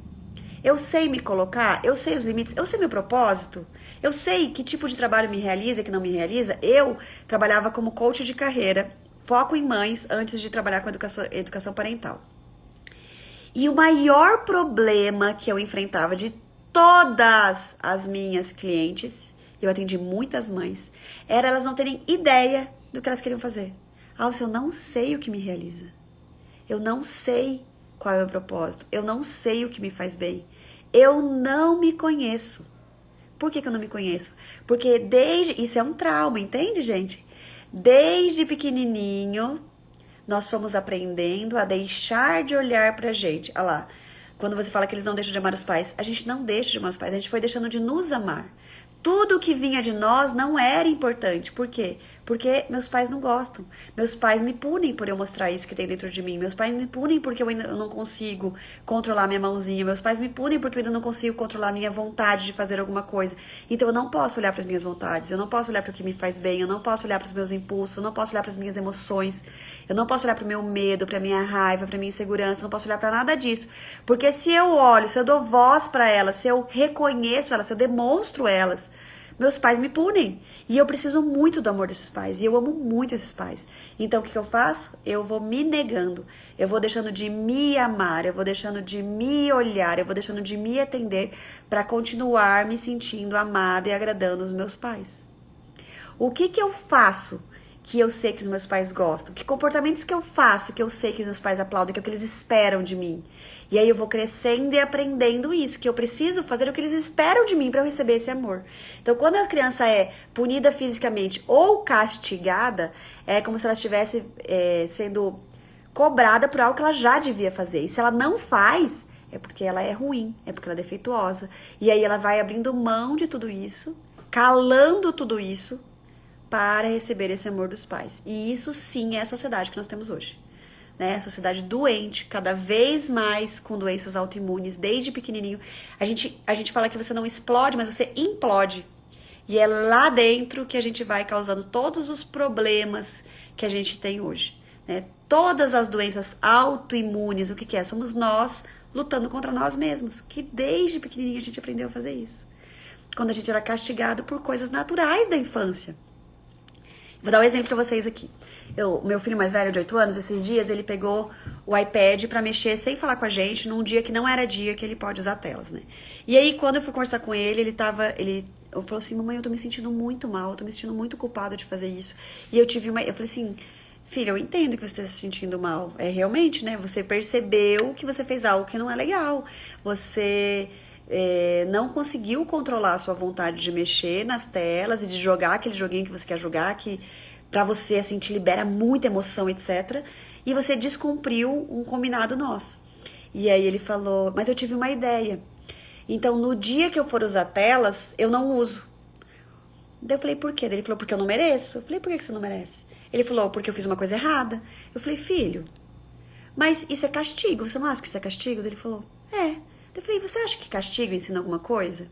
Eu sei me colocar? Eu sei os limites? Eu sei meu propósito? Eu sei que tipo de trabalho me realiza e que não me realiza? Eu trabalhava como coach de carreira, foco em mães, antes de trabalhar com educação parental. E o maior problema que eu enfrentava de todas as minhas clientes, eu atendi muitas mães, era elas não terem ideia do que elas queriam fazer. Eu não sei o que me realiza. Eu não sei qual é o meu propósito. Eu não sei o que me faz bem. Eu não me conheço. Por que eu não me conheço? Porque isso é um trauma, entende, gente? Desde pequenininho, nós fomos aprendendo a deixar de olhar pra gente. Olha lá, quando você fala que eles não deixam de amar os pais, a gente não deixa de amar os pais, a gente foi deixando de nos amar. Tudo que vinha de nós não era importante. Por quê? Porque meus pais não gostam. Meus pais me punem por eu mostrar isso que tem dentro de mim. Meus pais me punem porque eu ainda não consigo controlar minha mãozinha. Meus pais me punem porque eu ainda não consigo controlar a minha vontade de fazer alguma coisa. Então eu não posso olhar para as minhas vontades. Eu não posso olhar para o que me faz bem. Eu não posso olhar para os meus impulsos. Eu não posso olhar para as minhas emoções. Eu não posso olhar para o meu medo, para a minha raiva, para a minha insegurança. Eu não posso olhar para nada disso. Porque se eu olho, se eu dou voz para elas, se eu reconheço elas, se eu demonstro elas, meus pais me punem. E eu preciso muito do amor desses pais. E eu amo muito esses pais. Então, o que eu faço? Eu vou me negando. Eu vou deixando de me amar. Eu vou deixando de me olhar. Eu vou deixando de me atender para continuar me sentindo amada e agradando os meus pais. O que eu faço que eu sei que os meus pais gostam? Que comportamentos que eu faço que eu sei que meus pais aplaudem, que é o que eles esperam de mim? E aí eu vou crescendo e aprendendo isso, que eu preciso fazer o que eles esperam de mim para eu receber esse amor. Então, quando a criança é punida fisicamente ou castigada, é como se ela estivesse sendo cobrada por algo que ela já devia fazer. E se ela não faz, é porque ela é ruim, é porque ela é defeituosa. E aí ela vai abrindo mão de tudo isso, calando tudo isso, para receber esse amor dos pais. E isso sim é a sociedade que nós temos hoje. Né? A sociedade doente, cada vez mais com doenças autoimunes, desde pequenininho. A gente fala que você não explode, mas você implode. E é lá dentro que a gente vai causando todos os problemas que a gente tem hoje. Né? Todas as doenças autoimunes, o que é? Somos nós lutando contra nós mesmos, que desde pequenininho a gente aprendeu a fazer isso. Quando a gente era castigado por coisas naturais da infância. Vou dar um exemplo pra vocês aqui. Meu filho mais velho, de 8 anos, esses dias, ele pegou o iPad pra mexer sem falar com a gente, num dia que não era dia que ele pode usar telas, né? E aí, quando eu fui conversar com ele, eu falou assim, mamãe, eu tô me sentindo muito mal, eu tô me sentindo muito culpado de fazer isso. E eu falei assim, Filha, eu entendo que você está se sentindo mal. É realmente, né? Você percebeu que você fez algo que não é legal. Você não conseguiu controlar a sua vontade de mexer nas telas e de jogar aquele joguinho que você quer jogar, que pra você, assim, te libera muita emoção, etc. E você descumpriu um combinado nosso. E aí ele falou, mas eu tive uma ideia. Então, no dia que eu for usar telas, eu não uso. Daí eu falei, por quê? Daí ele falou, porque eu não mereço. Eu falei, por que você não merece? Ele falou, porque eu fiz uma coisa errada. Eu falei, filho, mas isso é castigo. Você não acha que isso é castigo? Daí ele falou, é. Daí eu falei, você acha que castigo ensina alguma coisa?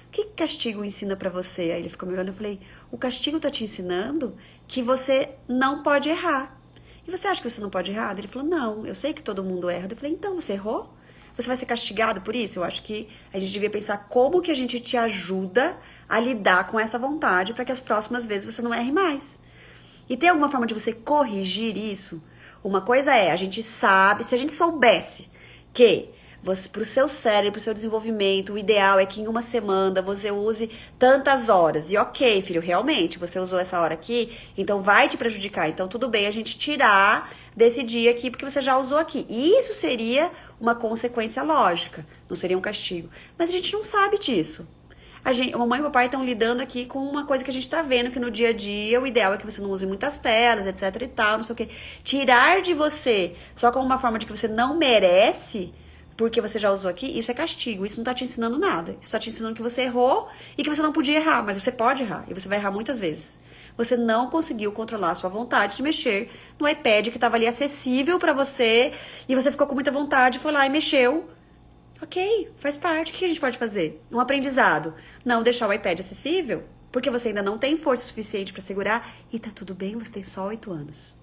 O que castigo ensina pra você? Aí ele ficou me olhando e eu falei, o castigo tá te ensinando que você não pode errar. E você acha que você não pode errar? Ele falou, não, eu sei que todo mundo erra. Eu falei, então você errou? Você vai ser castigado por isso? Eu acho que a gente devia pensar como que a gente te ajuda a lidar com essa vontade para que as próximas vezes você não erre mais. E tem alguma forma de você corrigir isso? Uma coisa é, a gente sabe, se a gente soubesse que para o seu cérebro, para o seu desenvolvimento, o ideal é que em uma semana você use tantas horas. E ok, filho, realmente, você usou essa hora aqui, então vai te prejudicar. Então tudo bem a gente tirar desse dia aqui, porque você já usou aqui. E isso seria uma consequência lógica, não seria um castigo. Mas a gente não sabe disso. A mamãe e o papai estão lidando aqui com uma coisa que a gente tá vendo, que no dia a dia o ideal é que você não use muitas telas, etc e tal, não sei o quê. Tirar de você só como uma forma de que você não merece, porque você já usou aqui, isso é castigo. Isso não tá te ensinando nada. Isso tá te ensinando que você errou e que você não podia errar, mas você pode errar e você vai errar muitas vezes. Você não conseguiu controlar a sua vontade de mexer no iPad que estava ali acessível para você e você ficou com muita vontade, foi lá e mexeu. Ok, faz parte. O que a gente pode fazer? Um aprendizado. Não deixar o iPad acessível, porque você ainda não tem força suficiente para segurar e tá tudo bem, você tem só 8 anos.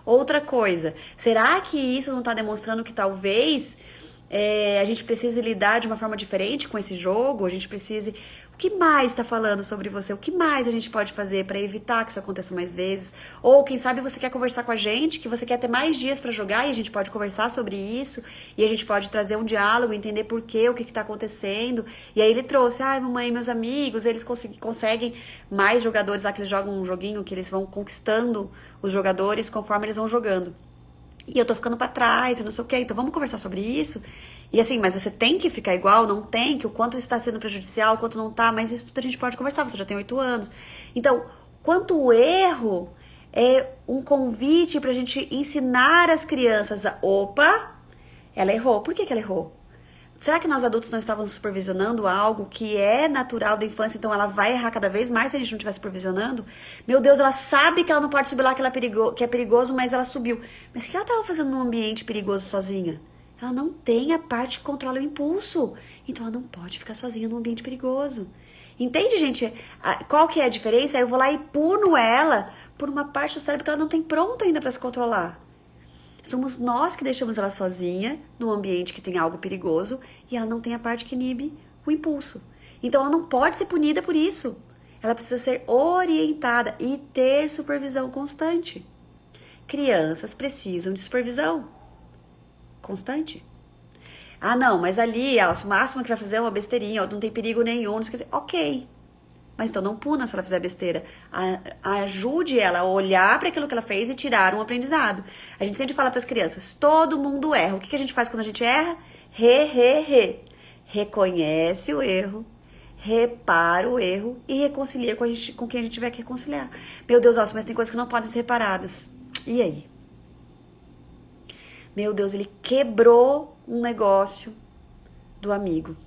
Outra coisa, será que isso não tá demonstrando que talvez a gente precise lidar de uma forma diferente com esse jogo? A gente precise... O que mais está falando sobre você? O que mais a gente pode fazer para evitar que isso aconteça mais vezes? Ou quem sabe você quer conversar com a gente, que você quer ter mais dias para jogar e a gente pode conversar sobre isso e a gente pode trazer um diálogo, entender por quê, o que está acontecendo. E aí ele trouxe, mamãe, meus amigos, eles conseguem mais jogadores lá que eles jogam um joguinho, que eles vão conquistando os jogadores conforme eles vão jogando. E eu tô ficando pra trás, e não sei o quê, então vamos conversar sobre isso. E assim, mas você tem que ficar igual, não tem, que o quanto isso tá sendo prejudicial, o quanto não tá, mas isso tudo a gente pode conversar, você já tem 8 anos. Então, quanto o erro é um convite pra gente ensinar as crianças a, opa, ela errou. Por que ela errou? Será que nós adultos não estávamos supervisionando algo que é natural da infância, então ela vai errar cada vez mais se a gente não estiver supervisionando? Meu Deus, ela sabe que ela não pode subir lá, que é perigoso, mas ela subiu. Mas o que ela estava fazendo num ambiente perigoso sozinha? Ela não tem a parte que controla o impulso. Então ela não pode ficar sozinha num ambiente perigoso. Entende, gente? Qual que é a diferença? Eu vou lá e puno ela por uma parte do cérebro que ela não tem pronta ainda para se controlar. Somos nós que deixamos ela sozinha num ambiente que tem algo perigoso e ela não tem a parte que inibe o impulso. Então ela não pode ser punida por isso. Ela precisa ser orientada e ter supervisão constante. Crianças precisam de supervisão constante. Não, mas ali, o máximo que vai fazer é uma besteirinha, não tem perigo nenhum, não esquece. Ok. Mas então não puna se ela fizer besteira. Ajude ela a olhar para aquilo que ela fez e tirar um aprendizado. A gente sempre fala para as crianças, todo mundo erra. O que a gente faz quando a gente erra? Reconhece o erro, repara o erro e reconcilia com quem a gente tiver que reconciliar. Meu Deus, mas tem coisas que não podem ser reparadas. E aí? Meu Deus, ele quebrou um negócio do amigo.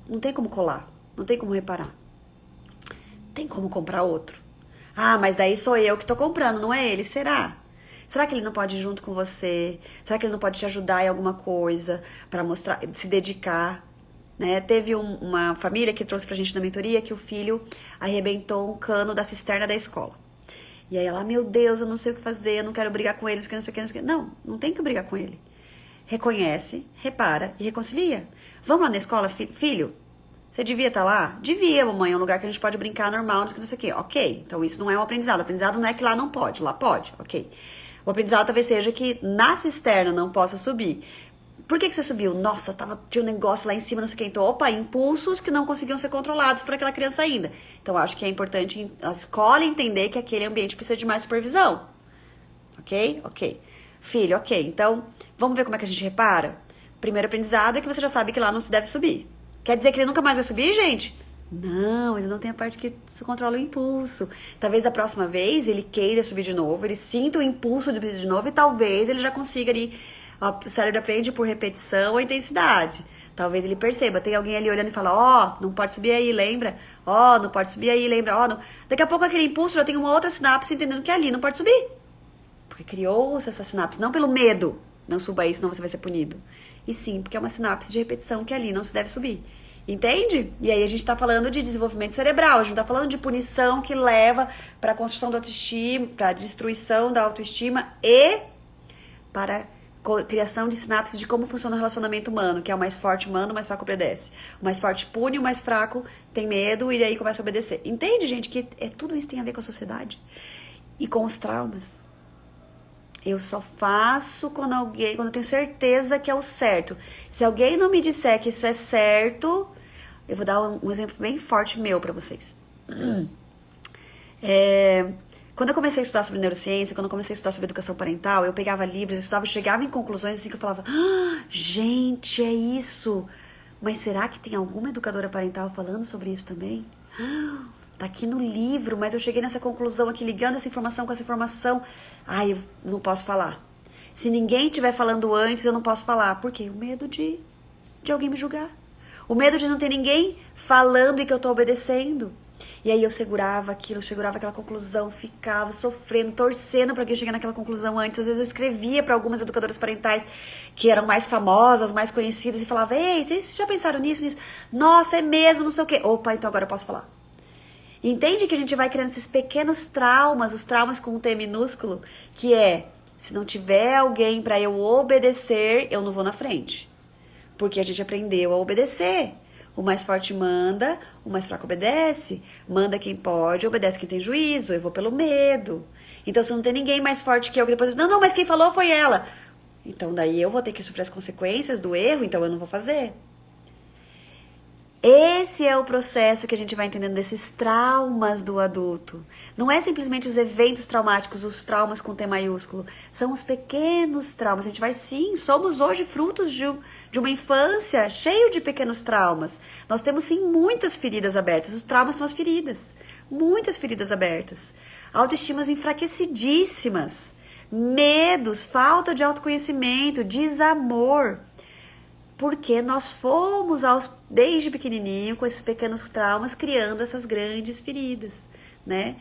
Não tem como colar, não tem como reparar. Tem como comprar outro. Mas daí sou eu que tô comprando, não é ele? Será? Será que ele não pode ir junto com você? Será que ele não pode te ajudar em alguma coisa para mostrar, se dedicar? Né? Teve uma família que trouxe pra gente na mentoria que o filho arrebentou um cano da cisterna da escola. E aí ela, meu Deus, eu não sei o que fazer, eu não quero brigar com ele, não sei o que, não sei o que. Não tem que brigar com ele. Reconhece, repara e reconcilia. Vamos lá na escola, filho? Você devia estar lá? Devia, mamãe, é um lugar que a gente pode brincar normal, não sei o que. Ok, então isso não é um aprendizado. O aprendizado não é que lá não pode, lá pode, ok. O aprendizado talvez seja que na cisterna não possa subir. Por que você subiu? Nossa, tinha um negócio lá em cima, não sei o que. Então, impulsos que não conseguiam ser controlados por aquela criança ainda. Então, acho que é importante a escola entender que aquele ambiente precisa de mais supervisão. Ok? Ok. Filho, ok. Então, vamos ver como é que a gente repara? Primeiro aprendizado é que você já sabe que lá não se deve subir. Quer dizer que ele nunca mais vai subir, gente? Não, ele não tem a parte que se controla o impulso. Talvez a próxima vez ele queira subir de novo, ele sinta o impulso de subir de novo e talvez ele já consiga ali. O cérebro aprende por repetição a intensidade. Talvez ele perceba, tem alguém ali olhando e fala, ó, não pode subir aí, lembra? Ó, não pode subir aí, lembra? Ó, não. Daqui a pouco aquele impulso já tem uma outra sinapse entendendo que ali não pode subir. Porque criou-se essa sinapse, não pelo medo, não suba aí, senão você vai ser punido. E sim, porque é uma sinapse de repetição que ali não se deve subir. Entende? E aí a gente tá falando de desenvolvimento cerebral, a gente tá falando de punição que leva para a construção da autoestima, para a destruição da autoestima e para a criação de sinapses de como funciona o relacionamento humano, que é o mais forte manda, o mais fraco obedece. O mais forte pune, o mais fraco tem medo e aí começa a obedecer. Entende, gente, que tudo isso tem a ver com a sociedade e com os traumas. Eu só faço quando eu tenho certeza que é o certo. Se alguém não me disser que isso é certo, eu vou dar um exemplo bem forte meu pra vocês. Quando eu comecei a estudar sobre neurociência, quando eu comecei a estudar sobre educação parental, eu pegava livros, eu estudava, chegava em conclusões assim que eu falava, gente, é isso. Mas será que tem alguma educadora parental falando sobre isso também? Tá aqui no livro, mas eu cheguei nessa conclusão aqui, ligando essa informação com essa informação. Ai, eu não posso falar. Se ninguém estiver falando antes, eu não posso falar. Por quê? O medo de alguém me julgar. O medo de não ter ninguém falando e que eu tô obedecendo. E aí eu segurava aquilo, segurava aquela conclusão, ficava sofrendo, torcendo para alguém chegar naquela conclusão antes. Às vezes eu escrevia para algumas educadoras parentais que eram mais famosas, mais conhecidas, e falava, ei, vocês já pensaram nisso, nisso? Nossa, é mesmo, não sei o quê. Opa, então agora eu posso falar. Entende que a gente vai criando esses pequenos traumas, os traumas com um T minúsculo, que é, se não tiver alguém para eu obedecer, eu não vou na frente. Porque a gente aprendeu a obedecer. O mais forte manda, o mais fraco obedece. Manda quem pode, obedece quem tem juízo. Eu vou pelo medo. Então, se não tem ninguém mais forte que eu, que depois não, mas quem falou foi ela. Então, daí eu vou ter que sofrer as consequências do erro, então eu não vou fazer. Esse é o processo que a gente vai entendendo desses traumas do adulto. Não é simplesmente os eventos traumáticos, os traumas com T maiúsculo. São os pequenos traumas. A gente vai sim, somos hoje frutos de uma infância cheio de pequenos traumas. Nós temos sim muitas feridas abertas. Os traumas são as feridas. Muitas feridas abertas. Autoestimas enfraquecidíssimas. Medos, falta de autoconhecimento, desamor. Porque nós fomos desde pequenininho com esses pequenos traumas criando essas grandes feridas, né?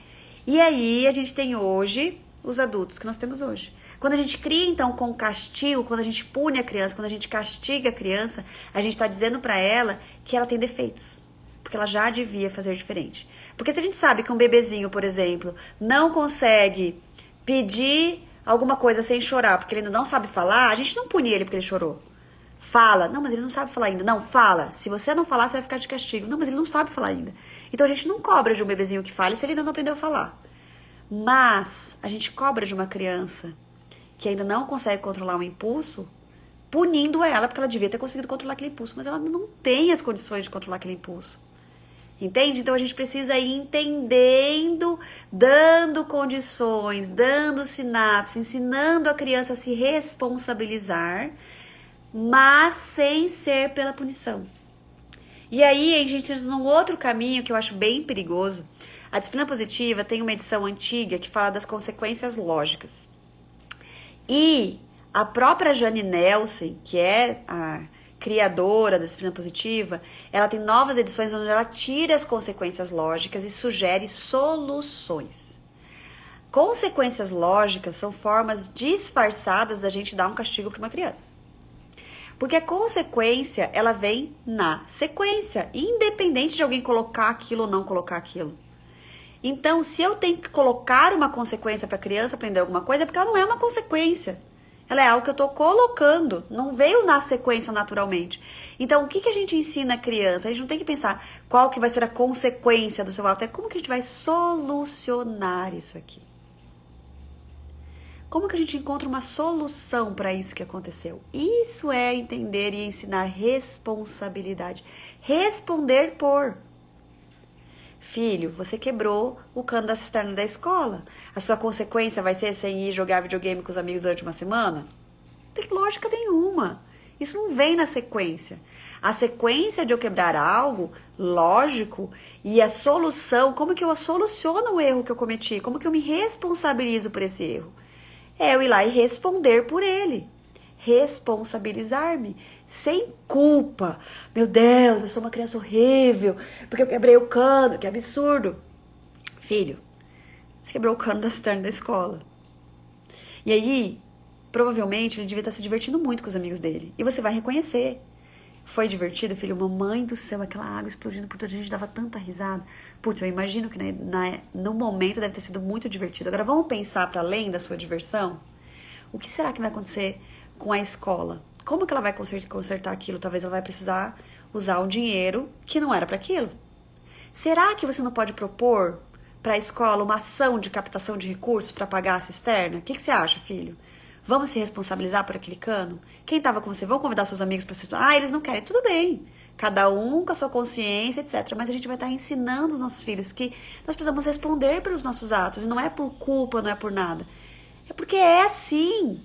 E aí a gente tem hoje os adultos que nós temos hoje. Quando a gente cria então com castigo, quando a gente pune a criança, quando a gente castiga a criança, a gente está dizendo para ela que ela tem defeitos, porque ela já devia fazer diferente. Porque se a gente sabe que um bebezinho, por exemplo, não consegue pedir alguma coisa sem chorar, porque ele ainda não sabe falar, a gente não pune ele porque ele chorou. Fala. Não, mas ele não sabe falar ainda. Não, fala. Se você não falar, você vai ficar de castigo. Não, mas ele não sabe falar ainda. Então a gente não cobra de um bebezinho que fale se ele ainda não aprendeu a falar. Mas a gente cobra de uma criança que ainda não consegue controlar um impulso, punindo ela, porque ela devia ter conseguido controlar aquele impulso, mas ela não tem as condições de controlar aquele impulso. Entende? Então a gente precisa ir entendendo, dando condições, dando sinapses, ensinando a criança a se responsabilizar, mas sem ser pela punição. E aí a gente entra num outro caminho que eu acho bem perigoso. A disciplina positiva tem uma edição antiga que fala das consequências lógicas. E a própria Jane Nelsen, que é a criadora da disciplina positiva, ela tem novas edições onde ela tira as consequências lógicas e sugere soluções. Consequências lógicas são formas disfarçadas da gente dar um castigo para uma criança. Porque a consequência, ela vem na sequência, independente de alguém colocar aquilo ou não colocar aquilo. Então, se eu tenho que colocar uma consequência para a criança aprender alguma coisa, é porque ela não é uma consequência. Ela é algo que eu estou colocando, não veio na sequência naturalmente. Então, o que a gente ensina a criança? A gente não tem que pensar qual que vai ser a consequência do seu ato, é como que a gente vai solucionar isso aqui. Como que a gente encontra uma solução para isso que aconteceu? Isso é entender e ensinar responsabilidade. Responder por. Filho, você quebrou o cano da cisterna da escola. A sua consequência vai ser sem ir jogar videogame com os amigos durante uma semana? Não tem lógica nenhuma. Isso não vem na sequência. A sequência de eu quebrar algo, lógico, e a solução, como que eu soluciono o erro que eu cometi? Como que eu me responsabilizo por esse erro? É eu ir lá e responder por ele. Responsabilizar-me. Sem culpa. Meu Deus, eu sou uma criança horrível, porque eu quebrei o cano, que absurdo. Filho, você quebrou o cano da cisterna da escola. E aí, provavelmente, ele devia estar se divertindo muito com os amigos dele. E você vai reconhecer. Foi divertido, filho? Mamãe do céu, aquela água explodindo por toda a gente, dava tanta risada. Putz, eu imagino que no momento deve ter sido muito divertido. Agora vamos pensar para além da sua diversão? O que será que vai acontecer com a escola? Como que ela vai consertar aquilo? Talvez ela vai precisar usar um dinheiro que não era para aquilo. Será que você não pode propor para a escola uma ação de captação de recursos para pagar a cisterna? O que você acha, filho? Vamos se responsabilizar por aquele cano? Quem estava com você? Vamos convidar seus amigos para se... Ah, eles não querem. Tudo bem. Cada um com a sua consciência, etc. Mas a gente vai estar ensinando os nossos filhos que nós precisamos responder pelos nossos atos. E não é por culpa, não é por nada. É porque é assim.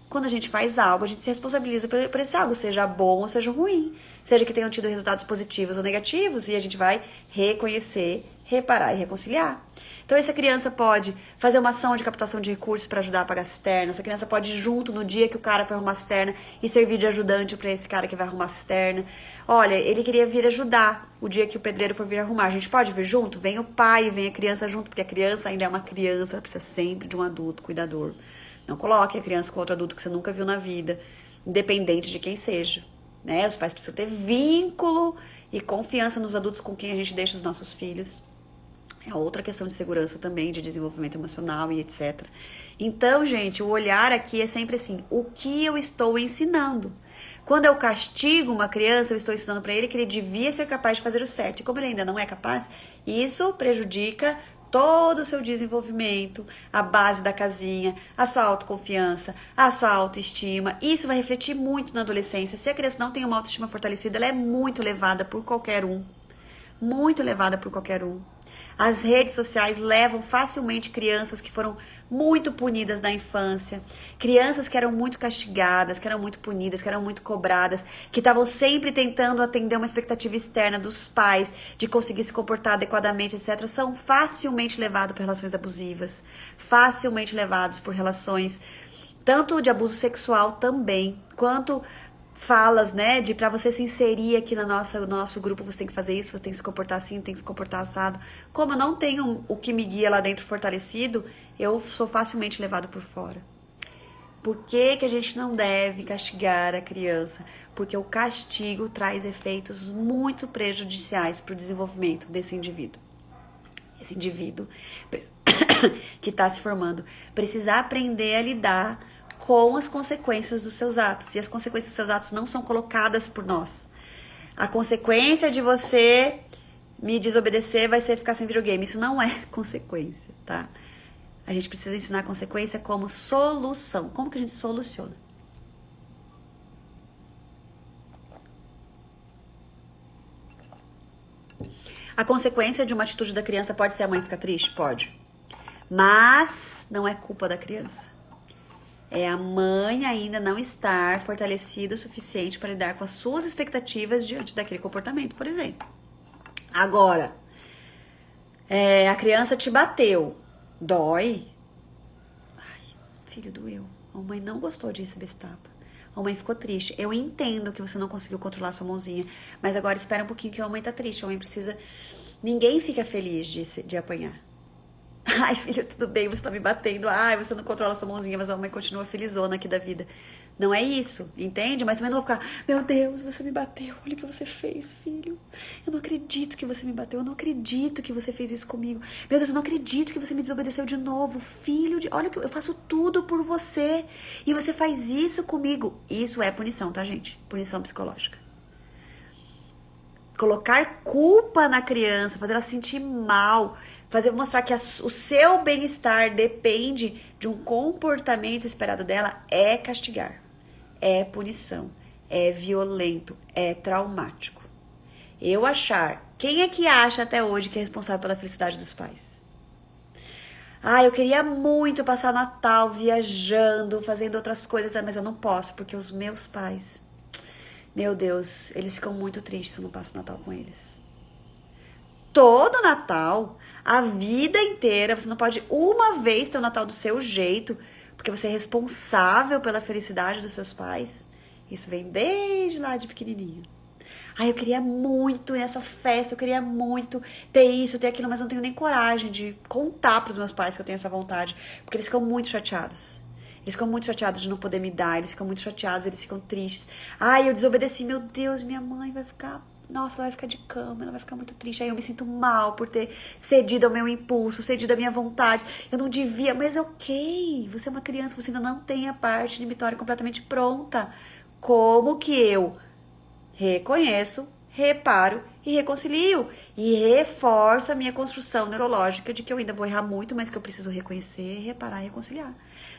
Quando a gente faz algo, a gente se responsabiliza por esse algo, seja bom ou seja ruim. Seja que tenham tido resultados positivos ou negativos. E a gente vai reconhecer, reparar e reconciliar. Então, essa criança pode fazer uma ação de captação de recursos para ajudar a pagar a cisterna. Essa criança pode ir junto no dia que o cara foi arrumar a cisterna e servir de ajudante para esse cara que vai arrumar a cisterna. Olha, ele queria vir ajudar o dia que o pedreiro for vir arrumar. A gente pode vir junto? Vem o pai, vem a criança junto, porque a criança ainda é uma criança, ela precisa sempre de um adulto cuidador. Não coloque a criança com outro adulto que você nunca viu na vida, independente de quem seja. Né? Os pais precisam ter vínculo e confiança nos adultos com quem a gente deixa os nossos filhos. É outra questão de segurança também, de desenvolvimento emocional e etc. Então, gente, o olhar aqui é sempre assim, o que eu estou ensinando? Quando eu castigo uma criança, eu estou ensinando para ele que ele devia ser capaz de fazer o certo. E como ele ainda não é capaz, isso prejudica todo o seu desenvolvimento, a base da casinha, a sua autoconfiança, a sua autoestima. Isso vai refletir muito na adolescência. Se a criança não tem uma autoestima fortalecida, ela é muito levada por qualquer um. Muito levada por qualquer um. As redes sociais levam facilmente crianças que foram muito punidas na infância, crianças que eram muito castigadas, que eram muito punidas, que eram muito cobradas, que estavam sempre tentando atender uma expectativa externa dos pais de conseguir se comportar adequadamente, etc., são facilmente levados por relações abusivas, facilmente levados por relações tanto de abuso sexual também, quanto falas, né, de pra você se inserir aqui no nosso grupo, você tem que fazer isso, você tem que se comportar assim, tem que se comportar assado. Como eu não tenho o que me guia lá dentro fortalecido, eu sou facilmente levado por fora. Por que a gente não deve castigar a criança? Porque o castigo traz efeitos muito prejudiciais para o desenvolvimento desse indivíduo. Esse indivíduo que está se formando precisa aprender a lidar com as consequências dos seus atos. E as consequências dos seus atos não são colocadas por nós. A consequência de você me desobedecer vai ser ficar sem videogame. Isso não é consequência, tá? A gente precisa ensinar a consequência como solução. Como que a gente soluciona? A consequência de uma atitude da criança pode ser a mãe ficar triste? Pode. Mas não é culpa da criança. É a mãe ainda não estar fortalecida o suficiente para lidar com as suas expectativas diante daquele comportamento, por exemplo. Agora, a criança te bateu. Dói? Ai, filho, doeu. A mãe não gostou de receber esse tapa. A mãe ficou triste. Eu entendo que você não conseguiu controlar sua mãozinha, mas agora espera um pouquinho que a mãe tá triste. A mãe precisa... Ninguém fica feliz de apanhar. Ai, filho, tudo bem, você tá me batendo. Ai, você não controla sua mãozinha, mas a mãe continua felizona aqui da vida. Não é isso, entende? Mas também não vou ficar, meu Deus, você me bateu. Olha o que você fez, filho. Eu não acredito que você me bateu. Eu não acredito que você fez isso comigo. Meu Deus, eu não acredito que você me desobedeceu de novo. Filho, olha que eu faço tudo por você. E você faz isso comigo. Isso é punição, tá, gente? Punição psicológica. Colocar culpa na criança, fazer ela se sentir mal, mostrar que o seu bem-estar depende de um comportamento esperado dela é castigar, é punição, é violento, é traumático. Eu achar. Quem é que acha até hoje que é responsável pela felicidade dos pais? Ah, eu queria muito passar Natal viajando, fazendo outras coisas, mas eu não posso, porque os meus pais, meu Deus, eles ficam muito tristes se eu não passo o Natal com eles. Todo Natal, a vida inteira, você não pode uma vez ter o Natal do seu jeito, porque você é responsável pela felicidade dos seus pais. Isso vem desde lá de pequenininho. Ai, eu queria muito ir nessa festa, eu queria muito ter isso, ter aquilo, mas não tenho nem coragem de contar pros meus pais que eu tenho essa vontade, porque eles ficam muito chateados. Eles ficam muito chateados de não poder me dar, eles ficam muito chateados, eles ficam tristes. Ai, eu desobedeci, meu Deus, minha mãe vai ficar. Nossa, ela vai ficar de cama, ela vai ficar muito triste. Aí eu me sinto mal por ter cedido ao meu impulso, cedido à minha vontade. Eu não devia, mas ok. Você é uma criança, você ainda não tem a parte limitória completamente pronta. Como que eu reconheço, reparo e reconcilio. E reforço a minha construção neurológica de que eu ainda vou errar muito, mas que eu preciso reconhecer, reparar e reconciliar.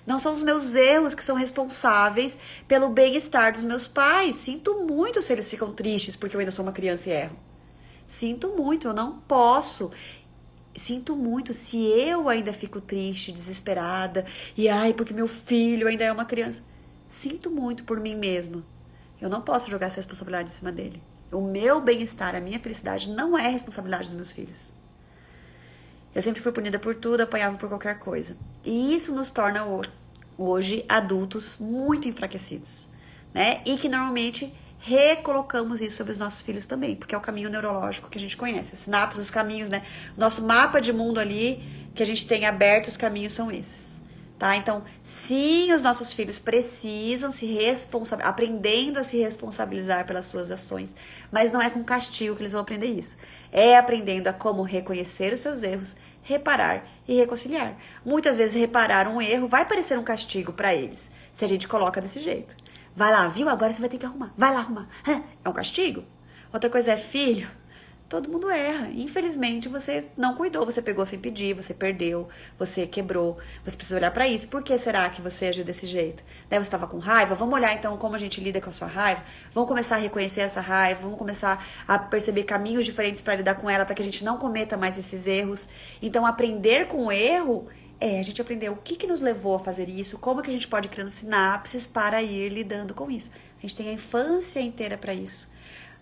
Não são os meus erros que são responsáveis pelo bem-estar dos meus pais. Sinto muito se eles ficam tristes porque eu ainda sou uma criança e erro. Sinto muito, eu não posso. Sinto muito se eu ainda fico triste, desesperada. E ai, porque meu filho ainda é uma criança. Sinto muito por mim mesma. Eu não posso jogar essa responsabilidade em cima dele. O meu bem-estar, a minha felicidade não é responsabilidade dos meus filhos. Eu sempre fui punida por tudo, apanhava por qualquer coisa. E isso nos torna hoje adultos muito enfraquecidos, né? E que normalmente recolocamos isso sobre os nossos filhos também, porque é o caminho neurológico que a gente conhece. As sinapses, os caminhos, né? Nosso mapa de mundo ali que a gente tem aberto, os caminhos são esses. Tá? Então, sim, os nossos filhos precisam se responsabilizar, aprendendo a se responsabilizar pelas suas ações, mas não é com castigo que eles vão aprender isso. É aprendendo a como reconhecer os seus erros, reparar e reconciliar. Muitas vezes reparar um erro vai parecer um castigo para eles, se a gente coloca desse jeito. Vai lá, viu? Agora você vai ter que arrumar. Vai lá arrumar. É um castigo? Outra coisa é filho. Todo mundo erra. Infelizmente, você não cuidou, você pegou sem pedir, você perdeu, você quebrou. Você precisa olhar pra isso. Por que será que você agiu desse jeito? Você estava com raiva? Vamos olhar então como a gente lida com a sua raiva? Vamos começar a reconhecer essa raiva, vamos começar a perceber caminhos diferentes para lidar com ela, para que a gente não cometa mais esses erros. Então, aprender com o erro é a gente aprender o que nos levou a fazer isso, como que a gente pode ir criando sinapses para ir lidando com isso. A gente tem a infância inteira para isso.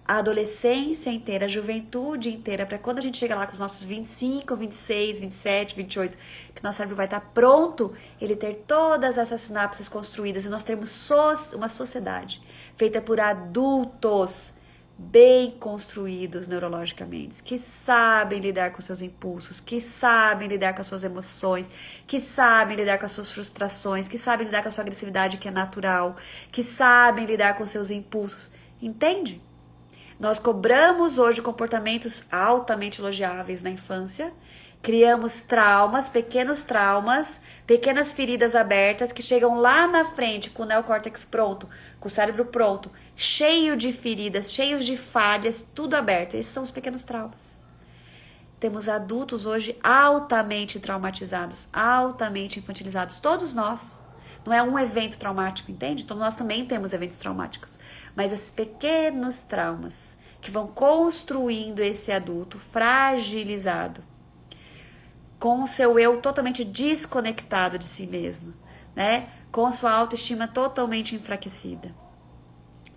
A adolescência inteira, a juventude inteira, para quando a gente chega lá com os nossos 25, 26, 27, 28, que nosso cérebro vai estar pronto, ele ter todas essas sinapses construídas e nós termos uma sociedade feita por adultos bem construídos neurologicamente, que sabem lidar com seus impulsos, que sabem lidar com as suas emoções, que sabem lidar com as suas frustrações, que sabem lidar com a sua agressividade que é natural, que sabem lidar com seus impulsos. Entende? Nós cobramos hoje comportamentos altamente elogiáveis na infância, criamos traumas, pequenas feridas abertas que chegam lá na frente com o neocórtex pronto, com o cérebro pronto, cheio de feridas, cheios de falhas, tudo aberto. Esses são os pequenos traumas. Temos adultos hoje altamente traumatizados, altamente infantilizados, todos nós. Não é um evento traumático, entende? Então nós também temos eventos traumáticos. Mas esses pequenos traumas que vão construindo esse adulto fragilizado, com o seu eu totalmente desconectado de si mesmo, né? Com sua autoestima totalmente enfraquecida.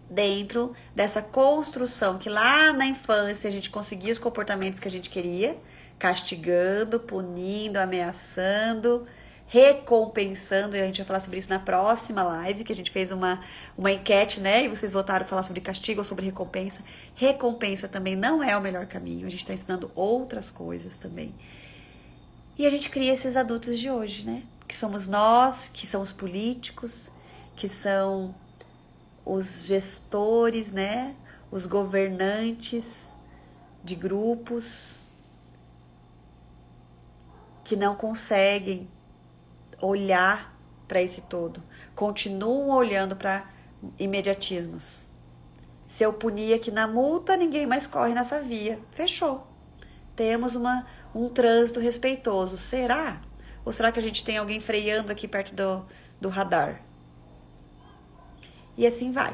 Dentro dessa construção que lá na infância a gente conseguia os comportamentos que a gente queria, castigando, punindo, ameaçando, recompensando, e a gente vai falar sobre isso na próxima live, que a gente fez uma enquete, né, e vocês votaram falar sobre castigo ou sobre recompensa. Recompensa também não é o melhor caminho, a gente está ensinando outras coisas também. E a gente cria esses adultos de hoje, né, que somos nós, que são os políticos, que são os gestores, né, os governantes de grupos, que não conseguem olhar para esse todo, continuam olhando para imediatismos. Se eu punir aqui na multa, ninguém mais corre nessa via. Fechou. Temos um trânsito respeitoso. Será? Ou será que a gente tem alguém freando aqui perto do radar? E assim vai.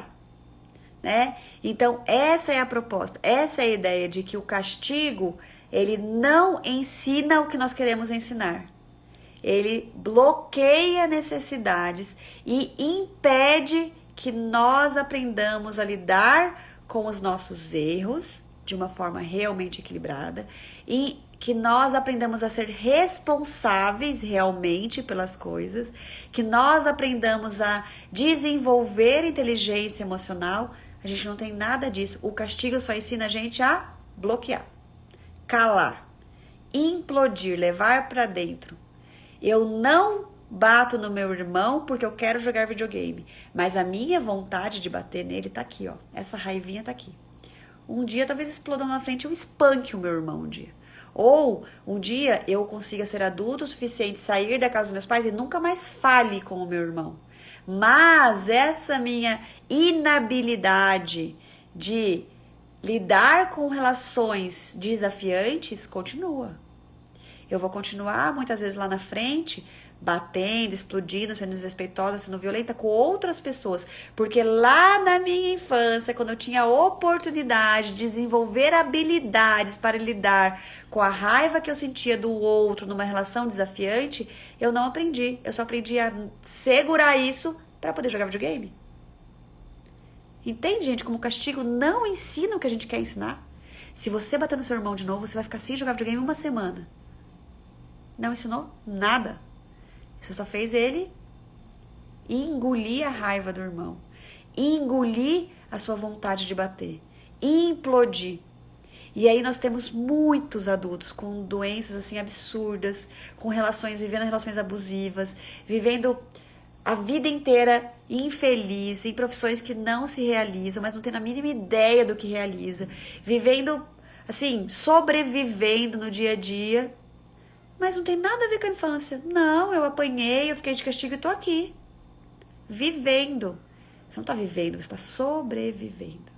né? Então, essa é a proposta, essa é a ideia de que o castigo, ele não ensina o que nós queremos ensinar. Ele bloqueia necessidades e impede que nós aprendamos a lidar com os nossos erros de uma forma realmente equilibrada e que nós aprendamos a ser responsáveis realmente pelas coisas, que nós aprendamos a desenvolver inteligência emocional. A gente não tem nada disso. O castigo só ensina a gente a bloquear, calar, implodir, levar para dentro. Eu não bato no meu irmão porque eu quero jogar videogame, mas a minha vontade de bater nele tá aqui, ó. Essa raivinha tá aqui. Um dia talvez exploda na frente, eu espanque o meu irmão um dia. Ou um dia eu consiga ser adulto o suficiente, sair da casa dos meus pais e nunca mais fale com o meu irmão. Mas essa minha inabilidade de lidar com relações desafiantes continua. Eu vou continuar muitas vezes lá na frente, batendo, explodindo, sendo desrespeitosa, sendo violenta com outras pessoas. Porque lá na minha infância, quando eu tinha a oportunidade de desenvolver habilidades para lidar com a raiva que eu sentia do outro numa relação desafiante, eu não aprendi. Eu só aprendi a segurar isso para poder jogar videogame. Entende, gente? Como o castigo não ensina o que a gente quer ensinar. Se você bater no seu irmão de novo, você vai ficar sem jogar videogame uma semana. Não ensinou nada. Você só fez ele engolir a raiva do irmão, engolir a sua vontade de bater, implodir. E aí nós temos muitos adultos com doenças assim absurdas, com relações, vivendo relações abusivas, vivendo a vida inteira infeliz, em profissões que não se realizam, mas não tendo a mínima ideia do que realiza, vivendo assim, sobrevivendo no dia a dia. Mas não tem nada a ver com a infância. Não, eu apanhei, eu fiquei de castigo e tô aqui. Vivendo. Você não tá vivendo, você tá sobrevivendo.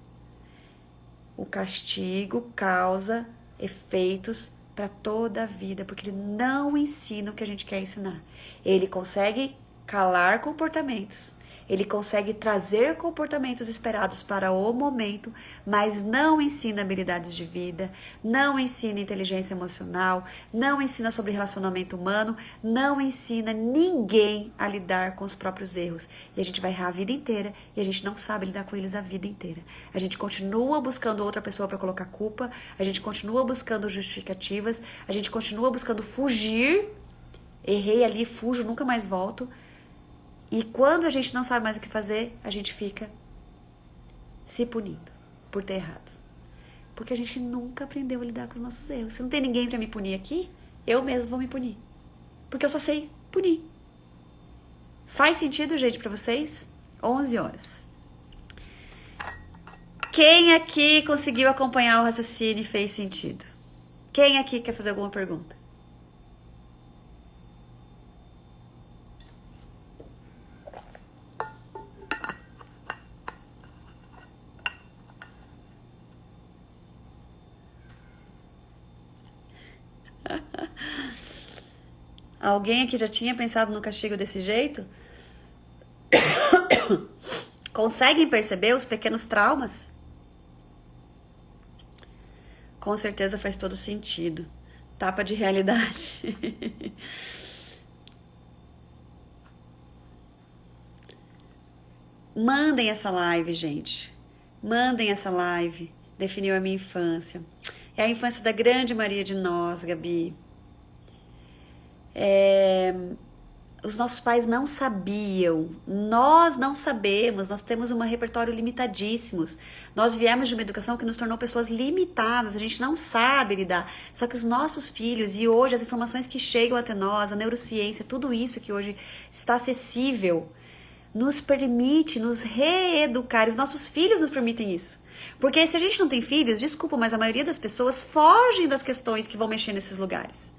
O castigo causa efeitos para toda a vida, porque ele não ensina o que a gente quer ensinar. Ele consegue calar comportamentos. Ele consegue trazer comportamentos esperados para o momento, mas não ensina habilidades de vida, não ensina inteligência emocional, não ensina sobre relacionamento humano, não ensina ninguém a lidar com os próprios erros. E a gente vai errar a vida inteira e a gente não sabe lidar com eles a vida inteira. A gente continua buscando outra pessoa para colocar culpa, a gente continua buscando justificativas, a gente continua buscando fugir. Errei ali, fujo, nunca mais volto. E quando a gente não sabe mais o que fazer, a gente fica se punindo por ter errado. Porque a gente nunca aprendeu a lidar com os nossos erros. Se não tem ninguém pra me punir aqui, eu mesmo vou me punir. Porque eu só sei punir. Faz sentido, gente, pra vocês? 11 horas. Quem aqui conseguiu acompanhar o raciocínio e fez sentido? Quem aqui quer fazer alguma pergunta? Alguém aqui já tinha pensado no castigo desse jeito? Conseguem perceber os pequenos traumas? Com certeza faz todo sentido. Tapa de realidade. Mandem essa live, gente. Mandem essa live. Definiu a minha infância. É a infância da grande maioria de nós, Gabi. Os nossos pais não sabiam, nós não sabemos, nós temos um repertório limitadíssimos. Nós viemos de uma educação que nos tornou pessoas limitadas, a gente não sabe lidar. Só que os nossos filhos, e hoje as informações que chegam até nós, a neurociência, tudo isso que hoje está acessível, nos permite nos reeducar. Os nossos filhos nos permitem isso. Porque se a gente não tem filhos, desculpa, mas a maioria das pessoas fogem das questões que vão mexer nesses lugares.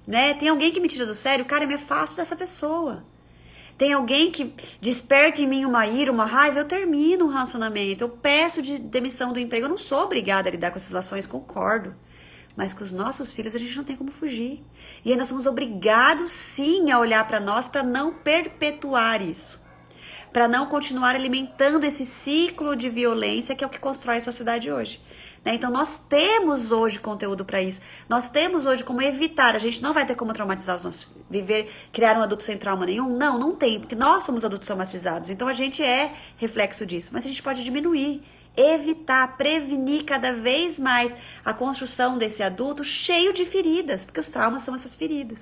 Né? Tem alguém que me tira do sério, cara, eu me afasto dessa pessoa. Tem alguém que desperta em mim uma ira, uma raiva, eu termino um relacionamento, eu peço de demissão do emprego. Eu não sou obrigada a lidar com essas ações, concordo. Mas com os nossos filhos a gente não tem como fugir. E aí nós somos obrigados sim a olhar para nós para não perpetuar isso. para não continuar alimentando esse ciclo de violência que é o que constrói a sociedade hoje. Né? Então nós temos hoje conteúdo para isso. Nós temos hoje como evitar. A gente não vai ter como traumatizar os nossos viver, criar um adulto sem trauma nenhum. Não tem, porque nós somos adultos traumatizados. Então a gente é reflexo disso. Mas a gente pode diminuir, evitar, prevenir cada vez mais a construção desse adulto cheio de feridas, porque os traumas são essas feridas,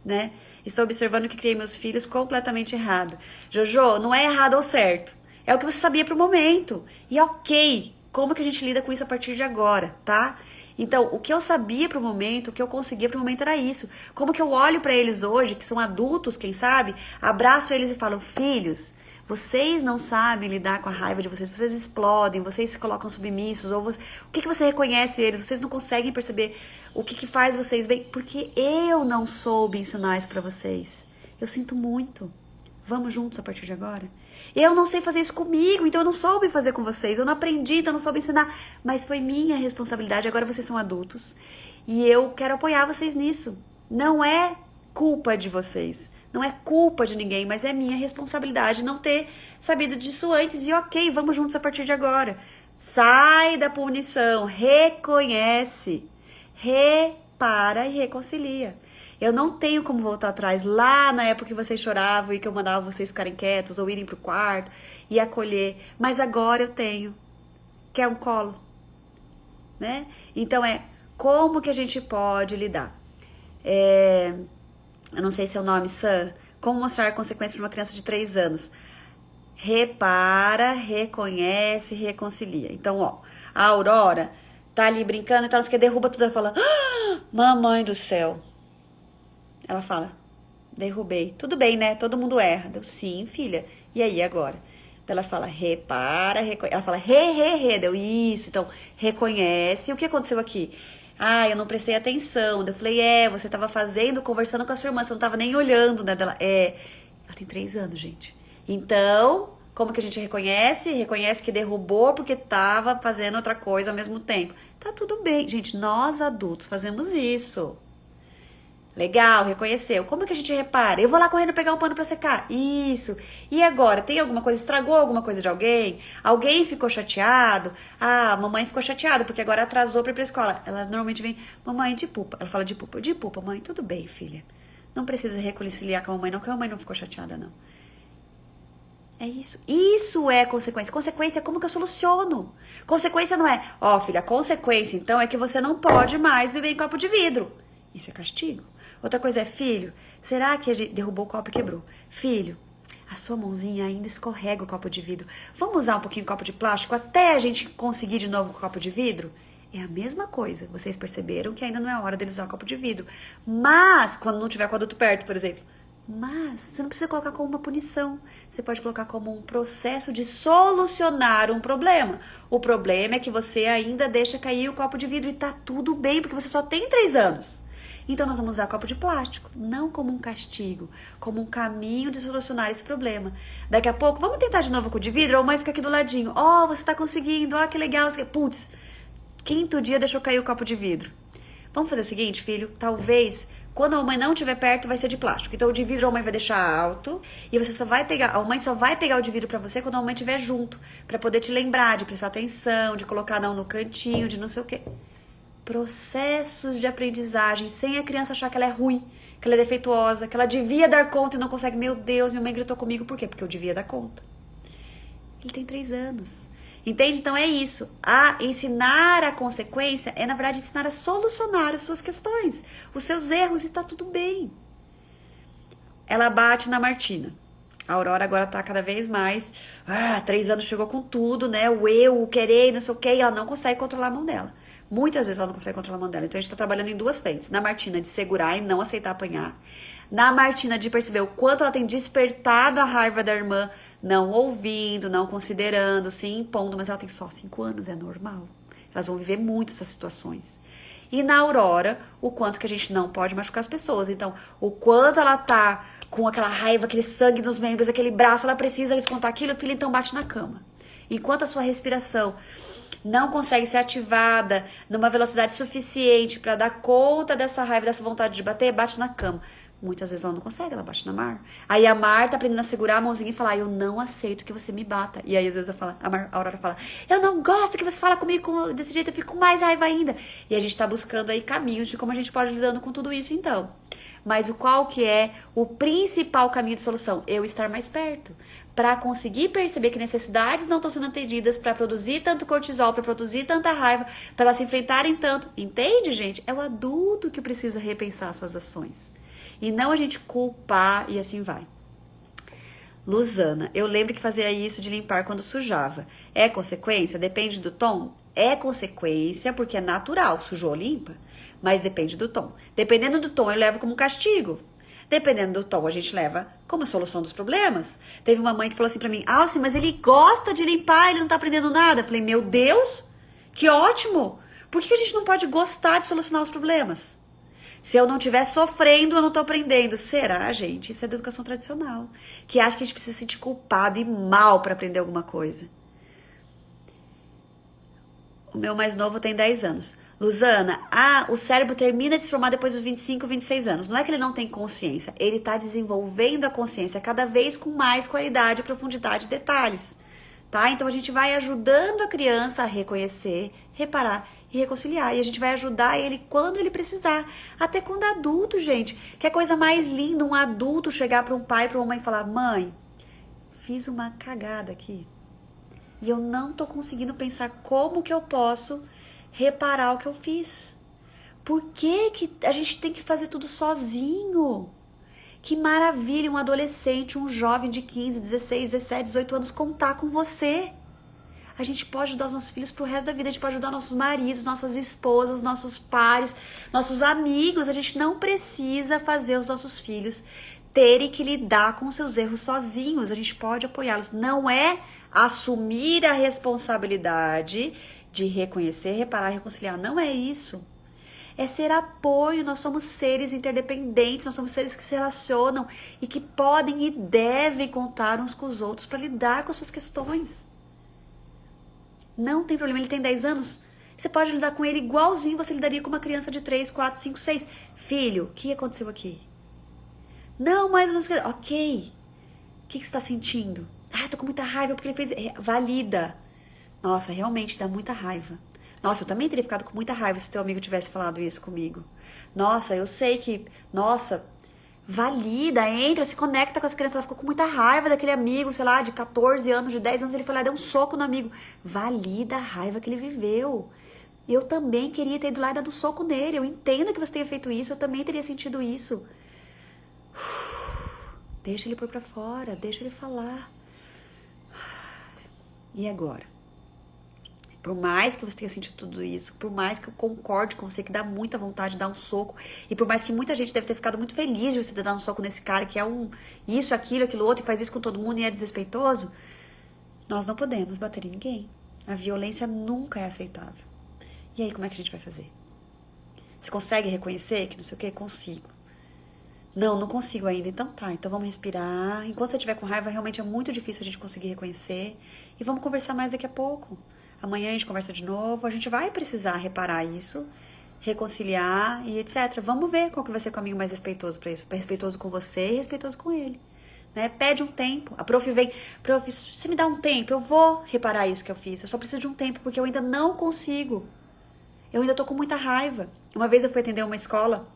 né? Estou observando que criei meus filhos completamente errado. Jojo, não é errado ou certo. É o que você sabia pro momento. E ok, como que a gente lida com isso a partir de agora, tá? Então, o que eu sabia pro momento, o que eu conseguia pro momento era isso. Como que eu olho pra eles hoje, que são adultos, quem sabe, abraço eles e falo, filhos, vocês não sabem lidar com a raiva de vocês explodem, vocês se colocam submissos, ou o que você reconhece eles, vocês não conseguem perceber o que faz vocês bem, porque eu não soube ensinar isso pra vocês. Eu sinto muito. Vamos juntos a partir de agora? Eu não sei fazer isso comigo, então eu não soube fazer com vocês. Eu não aprendi, então eu não soube ensinar. Mas foi minha responsabilidade, agora vocês são adultos. E eu quero apoiar vocês nisso. Não é culpa de vocês. Não é culpa de ninguém, mas é minha responsabilidade não ter sabido disso antes. E ok, vamos juntos a partir de agora. Sai da punição, reconhece, repara e reconcilia. Eu não tenho como voltar atrás lá na época que vocês choravam e que eu mandava vocês ficarem quietos ou irem pro quarto e acolher. Mas agora eu tenho. Quer um colo? Né? Então como que a gente pode lidar? Eu não sei se é o nome, Sam. Como mostrar consequências para uma criança de 3 anos? Repara, reconhece, reconcilia. Então, ó, a Aurora tá ali brincando e tal, não sei o que, derruba tudo. Ela fala, mamãe do céu. Ela fala, derrubei. Tudo bem, né? Todo mundo erra. Deu, sim, filha. E aí, agora? Ela fala, repara, reconhece. Ela fala, deu isso. Então, reconhece. O que aconteceu aqui? Eu não prestei atenção. Eu falei, você tava conversando com a sua irmã, você não tava nem olhando, né? Ela tem 3 anos, gente. Então, como que a gente reconhece? Reconhece que derrubou porque tava fazendo outra coisa ao mesmo tempo. Tá tudo bem, gente. Nós adultos fazemos isso. Legal, reconheceu. Como que a gente repara? Eu vou lá correndo pegar um pano pra secar. Isso. E agora? Tem alguma coisa? Estragou alguma coisa de alguém? Alguém ficou chateado? A mamãe ficou chateada porque agora atrasou pra ir pra escola. Ela normalmente vem, mamãe, de pupa. Ela fala de pupa. De pupa, mãe. Tudo bem, filha. Não precisa reconciliar com a mamãe, não, que a mamãe não ficou chateada, não. É isso. Isso é consequência. Consequência é como que eu soluciono. Consequência não é, filha, a consequência, então, é que você não pode mais beber em copo de vidro. Isso é castigo. Outra coisa é, filho, será que a gente derrubou o copo e quebrou? Filho, a sua mãozinha ainda escorrega o copo de vidro. Vamos usar um pouquinho de copo de plástico até a gente conseguir de novo o copo de vidro? É a mesma coisa. Vocês perceberam que ainda não é hora deles usar o copo de vidro. Mas, quando não tiver com o adulto perto, por exemplo. Mas, você não precisa colocar como uma punição. Você pode colocar como um processo de solucionar um problema. O problema é que você ainda deixa cair o copo de vidro e tá tudo bem, porque você só tem 3 anos. Então, nós vamos usar copo de plástico, não como um castigo, como um caminho de solucionar esse problema. Daqui a pouco, vamos tentar de novo com o de vidro? Ou a mãe fica aqui do ladinho. Você tá conseguindo, que legal. Putz, 5º dia deixou cair o copo de vidro. Vamos fazer o seguinte, filho, talvez, quando a mãe não estiver perto, vai ser de plástico. Então, o de vidro a mãe vai deixar alto e você só vai pegar, a mãe só vai pegar o de vidro pra você quando a mãe estiver junto, pra poder te lembrar de prestar atenção, de colocar não no cantinho, de não sei o quê. Processos de aprendizagem, sem a criança achar que ela é ruim, que ela é defeituosa, que ela devia dar conta e não consegue. Meu Deus, minha mãe gritou comigo. Por quê? Porque eu devia dar conta. Ele tem 3 anos. Entende? Então é isso. Ensinar a consequência é, na verdade, ensinar a solucionar as suas questões, os seus erros, e tá tudo bem. Ela bate na Martina. A Aurora agora tá cada vez mais... 3 anos chegou com tudo, né? O querer, não sei o quê, e ela não consegue controlar a mão dela. Muitas vezes ela não consegue controlar a mão dela. Então a gente tá trabalhando em 2 frentes. Na Martina, de segurar e não aceitar apanhar. Na Martina, de perceber o quanto ela tem despertado a raiva da irmã, não ouvindo, não considerando, se impondo. Mas ela tem só 5 anos, é normal. Elas vão viver muito essas situações. E na Aurora, o quanto que a gente não pode machucar as pessoas. Então, o quanto ela tá com aquela raiva, aquele sangue nos membros, aquele braço, ela precisa descontar aquilo, filho, então bate na cama. Enquanto a sua respiração não consegue ser ativada numa velocidade suficiente para dar conta dessa raiva, dessa vontade de bater, bate na cama. Muitas vezes ela não consegue, ela bate na Mar. Aí a Mar tá aprendendo a segurar a mãozinha e falar, eu não aceito que você me bata. E aí às vezes a Aurora fala, eu não gosto que você fala comigo desse jeito, eu fico com mais raiva ainda. E a gente tá buscando aí caminhos de como a gente pode ir lidando com tudo isso então. Mas qual que é o principal caminho de solução? Eu estar mais perto. Para conseguir perceber que necessidades não estão sendo atendidas, para produzir tanto cortisol, para produzir tanta raiva, para elas se enfrentarem tanto. Entende, gente? É o adulto que precisa repensar suas ações. E não a gente culpar e assim vai. Luzana, eu lembro que fazia isso de limpar quando sujava. É consequência? Depende do tom? É consequência porque é natural. Sujou, limpa. Mas depende do tom. Dependendo do tom, eu levo como castigo. Dependendo do tom, a gente leva como solução dos problemas. Teve uma mãe que falou assim pra mim, Alce, mas ele gosta de limpar, ele não tá aprendendo nada. Eu falei, meu Deus, que ótimo. Por que a gente não pode gostar de solucionar os problemas? Se eu não estiver sofrendo, eu não tô aprendendo. Será, gente? Isso é da educação tradicional. Que acha que a gente precisa se sentir culpado e mal pra aprender alguma coisa. O meu mais novo tem 10 anos. Luzana, o cérebro termina de se formar depois dos 25, 26 anos. Não é que ele não tem consciência, ele está desenvolvendo a consciência cada vez com mais qualidade, profundidade e detalhes. Tá? Então a gente vai ajudando a criança a reconhecer, reparar e reconciliar. E a gente vai ajudar ele quando ele precisar. Até quando é adulto, gente. Que é coisa mais linda um adulto chegar para um pai, para uma mãe e falar, mãe, fiz uma cagada aqui. E eu não tô conseguindo pensar como que eu posso reparar o que eu fiz. Por que a gente tem que fazer tudo sozinho? Que maravilha um adolescente, um jovem de 15, 16, 17, 18 anos contar com você. A gente pode ajudar os nossos filhos pro resto da vida, a gente pode ajudar nossos maridos, nossas esposas, nossos pares, nossos amigos. A gente não precisa fazer os nossos filhos terem que lidar com seus erros sozinhos. A gente pode apoiá-los. Não é assumir a responsabilidade de reconhecer, reparar e reconciliar. Não é isso. É ser apoio. Nós somos seres interdependentes, nós somos seres que se relacionam e que podem e devem contar uns com os outros para lidar com as suas questões. Não tem problema, ele tem 10 anos. Você pode lidar com ele igualzinho você lidaria com uma criança de 3, 4, 5, 6. Filho, o que aconteceu aqui? Não, mas... Ok. O que você está sentindo? Eu tô com muita raiva porque ele fez... Valida. Nossa, realmente dá muita raiva. Nossa, eu também teria ficado com muita raiva se teu amigo tivesse falado isso comigo. Nossa, eu sei que... Nossa, valida, entra, se conecta com as crianças. Ela ficou com muita raiva daquele amigo, sei lá, de 14 anos, de 10 anos. Ele foi lá e deu um soco no amigo. Valida a raiva que ele viveu. Eu também queria ter ido lá e dado um soco nele. Eu entendo que você tenha feito isso, eu também teria sentido isso. Deixa ele pôr pra fora, deixa ele falar. E agora? Por mais que você tenha sentido tudo isso, por mais que eu concorde com você, que dá muita vontade de dar um soco, e por mais que muita gente deve ter ficado muito feliz de você ter dado um soco nesse cara, que é isso, aquilo outro, e faz isso com todo mundo e é desrespeitoso, nós não podemos bater em ninguém. A violência nunca é aceitável. E aí, como é que a gente vai fazer? Você consegue reconhecer que não sei o que? Consigo. Não consigo ainda. Então tá, então vamos respirar. Enquanto você estiver com raiva, realmente é muito difícil a gente conseguir reconhecer. E vamos conversar mais daqui a pouco. Amanhã a gente conversa de novo. A gente vai precisar reparar isso, reconciliar e etc. Vamos ver qual que vai ser o caminho mais respeitoso para isso. Respeitoso com você e respeitoso com ele. Né? Pede um tempo. A prof vem, prof, se você me dá um tempo, eu vou reparar isso que eu fiz. Eu só preciso de um tempo, porque eu ainda não consigo. Eu ainda tô com muita raiva. Uma vez eu fui atender uma escola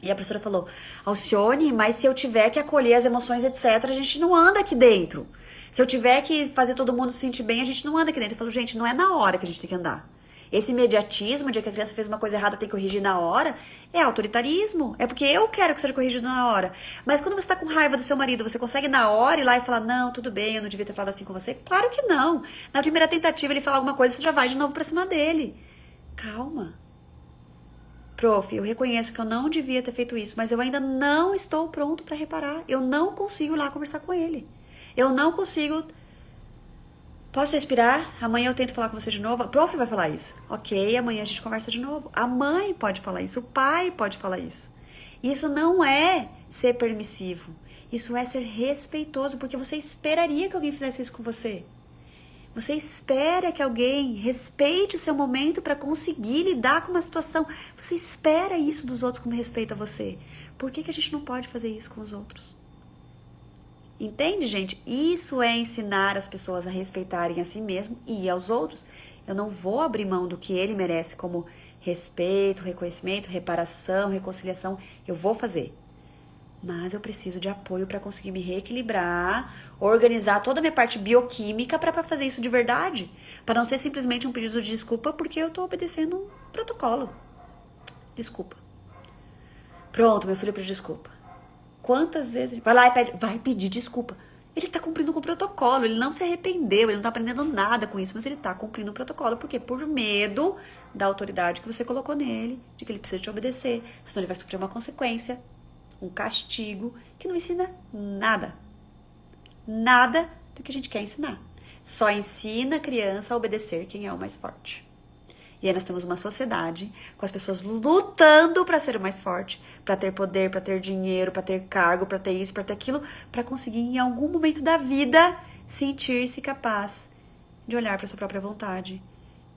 e a professora falou, Alcione, mas se eu tiver que acolher as emoções, etc., a gente não anda aqui dentro. Se eu tiver que fazer todo mundo se sentir bem, a gente não anda aqui dentro. Eu falo, gente, não é na hora que a gente tem que andar. Esse imediatismo de que a criança fez uma coisa errada, tem que corrigir na hora, é autoritarismo. É porque eu quero que seja corrigido na hora. Mas quando você tá com raiva do seu marido, você consegue na hora ir lá e falar, não, tudo bem, eu não devia ter falado assim com você? Claro que não. Na primeira tentativa ele falar alguma coisa, você já vai de novo pra cima dele. Calma. Prof, eu reconheço que eu não devia ter feito isso, mas eu ainda não estou pronto para reparar. Eu não consigo ir lá conversar com ele. Eu não consigo... Posso respirar? Amanhã eu tento falar com você de novo. A prof vai falar isso. Ok, amanhã a gente conversa de novo. A mãe pode falar isso, o pai pode falar isso. Isso não é ser permissivo. Isso é ser respeitoso, porque você esperaria que alguém fizesse isso com você. Você espera que alguém respeite o seu momento para conseguir lidar com uma situação. Você espera isso dos outros como respeito a você. Por que a gente não pode fazer isso com os outros? Entende, gente? Isso é ensinar as pessoas a respeitarem a si mesmo e aos outros. Eu não vou abrir mão do que ele merece como respeito, reconhecimento, reparação, reconciliação. Eu vou fazer. Mas eu preciso de apoio para conseguir me reequilibrar, organizar toda a minha parte bioquímica para fazer isso de verdade. Para não ser simplesmente um pedido de desculpa porque eu tô obedecendo um protocolo. Desculpa. Pronto, meu filho pediu desculpa. Quantas vezes... Vai lá e pede... Vai pedir desculpa. Ele tá cumprindo com o protocolo, ele não se arrependeu, ele não tá aprendendo nada com isso, mas ele tá cumprindo o protocolo. Por quê? Por medo da autoridade que você colocou nele, de que ele precisa te obedecer, senão ele vai sofrer uma consequência, um castigo, que não ensina nada. Nada do que a gente quer ensinar. Só ensina a criança a obedecer quem é o mais forte. E aí nós temos uma sociedade com as pessoas lutando para ser o mais forte, para ter poder, para ter dinheiro, para ter cargo, para ter isso, para ter aquilo, para conseguir em algum momento da vida sentir-se capaz de olhar para sua própria vontade,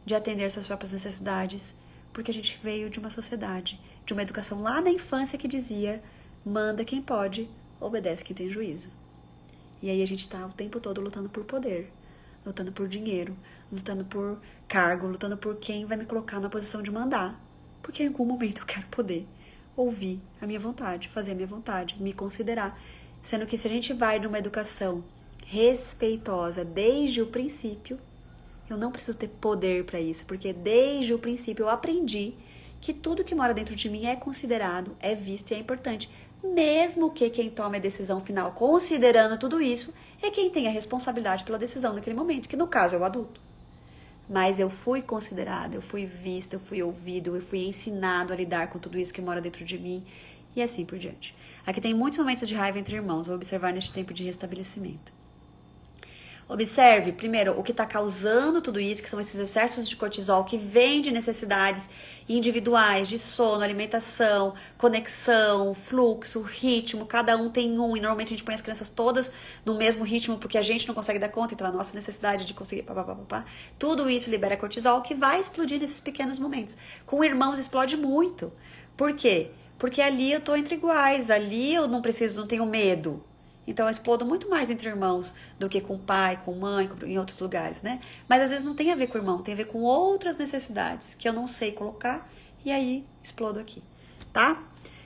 de atender suas próprias necessidades, porque a gente veio de uma sociedade, de uma educação lá na infância que dizia: manda quem pode, obedece quem tem juízo. E aí a gente tá o tempo todo lutando por poder, lutando por dinheiro, lutando por cargo, lutando por quem vai me colocar na posição de mandar. Porque em algum momento eu quero poder ouvir a minha vontade, fazer a minha vontade, me considerar. Sendo que se a gente vai numa educação respeitosa desde o princípio, eu não preciso ter poder para isso, porque desde o princípio eu aprendi que tudo que mora dentro de mim é considerado, é visto e é importante. Mesmo que quem tome a decisão final, considerando tudo isso, é quem tem a responsabilidade pela decisão naquele momento, que no caso é o adulto. Mas eu fui considerado, eu fui visto, eu fui ouvido, eu fui ensinado a lidar com tudo isso que mora dentro de mim e assim por diante. Aqui tem muitos momentos de raiva entre irmãos, vou observar neste tempo de restabelecimento. Observe, primeiro, o que está causando tudo isso, que são esses excessos de cortisol que vêm de necessidades individuais, de sono, alimentação, conexão, fluxo, ritmo, cada um tem um, e normalmente a gente põe as crianças todas no mesmo ritmo porque a gente não consegue dar conta, então a nossa necessidade de conseguir papapá, tudo isso libera cortisol que vai explodir nesses pequenos momentos. Com irmãos explode muito. Por quê? Porque ali eu tô entre iguais, ali eu não preciso, não tenho medo. Então eu explodo muito mais entre irmãos do que com pai, com mãe, em outros lugares, né? Mas às vezes não tem a ver com o irmão, tem a ver com outras necessidades que eu não sei colocar e aí explodo aqui, tá?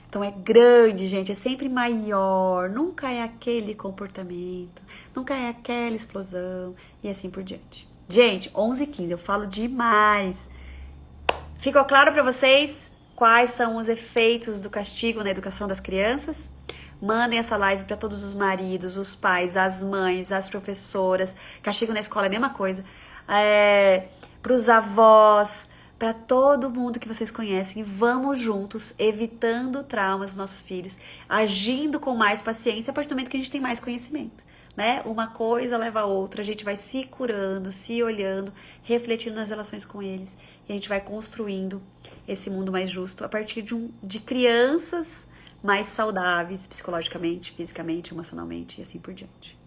Então é grande, gente, é sempre maior, nunca é aquele comportamento, nunca é aquela explosão e assim por diante. Gente, 11h15, eu falo demais. Ficou claro pra vocês quais são os efeitos do castigo na educação das crianças? Mandem essa live para todos os maridos, os pais, as mães, as professoras. Castigo na escola é a mesma coisa. Para os avós, para todo mundo que vocês conhecem. Vamos juntos, evitando traumas dos nossos filhos, agindo com mais paciência a partir do momento que a gente tem mais conhecimento. Né? Uma coisa leva a outra, a gente vai se curando, se olhando, refletindo nas relações com eles. E a gente vai construindo esse mundo mais justo a partir de crianças mais saudáveis psicologicamente, fisicamente, emocionalmente e assim por diante.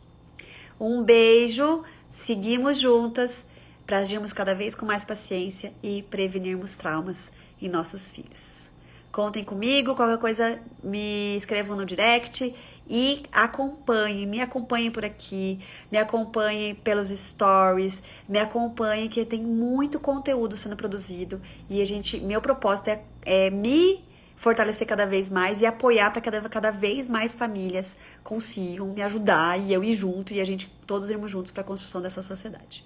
Um beijo, seguimos juntas para agirmos cada vez com mais paciência e prevenirmos traumas em nossos filhos. Contem comigo, qualquer coisa me escrevam no direct e me acompanhem por aqui, me acompanhem pelos stories, me acompanhem que tem muito conteúdo sendo produzido e meu propósito é me fortalecer cada vez mais e apoiar para cada vez mais famílias consigam me ajudar e eu ir junto e a gente todos irmos juntos para a construção dessa sociedade.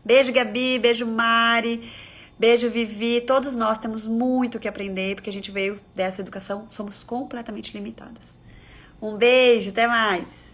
Beijo, Gabi, beijo, Mari, beijo, Vivi. Todos nós temos muito o que aprender porque a gente veio dessa educação, somos completamente limitadas. Um beijo, até mais!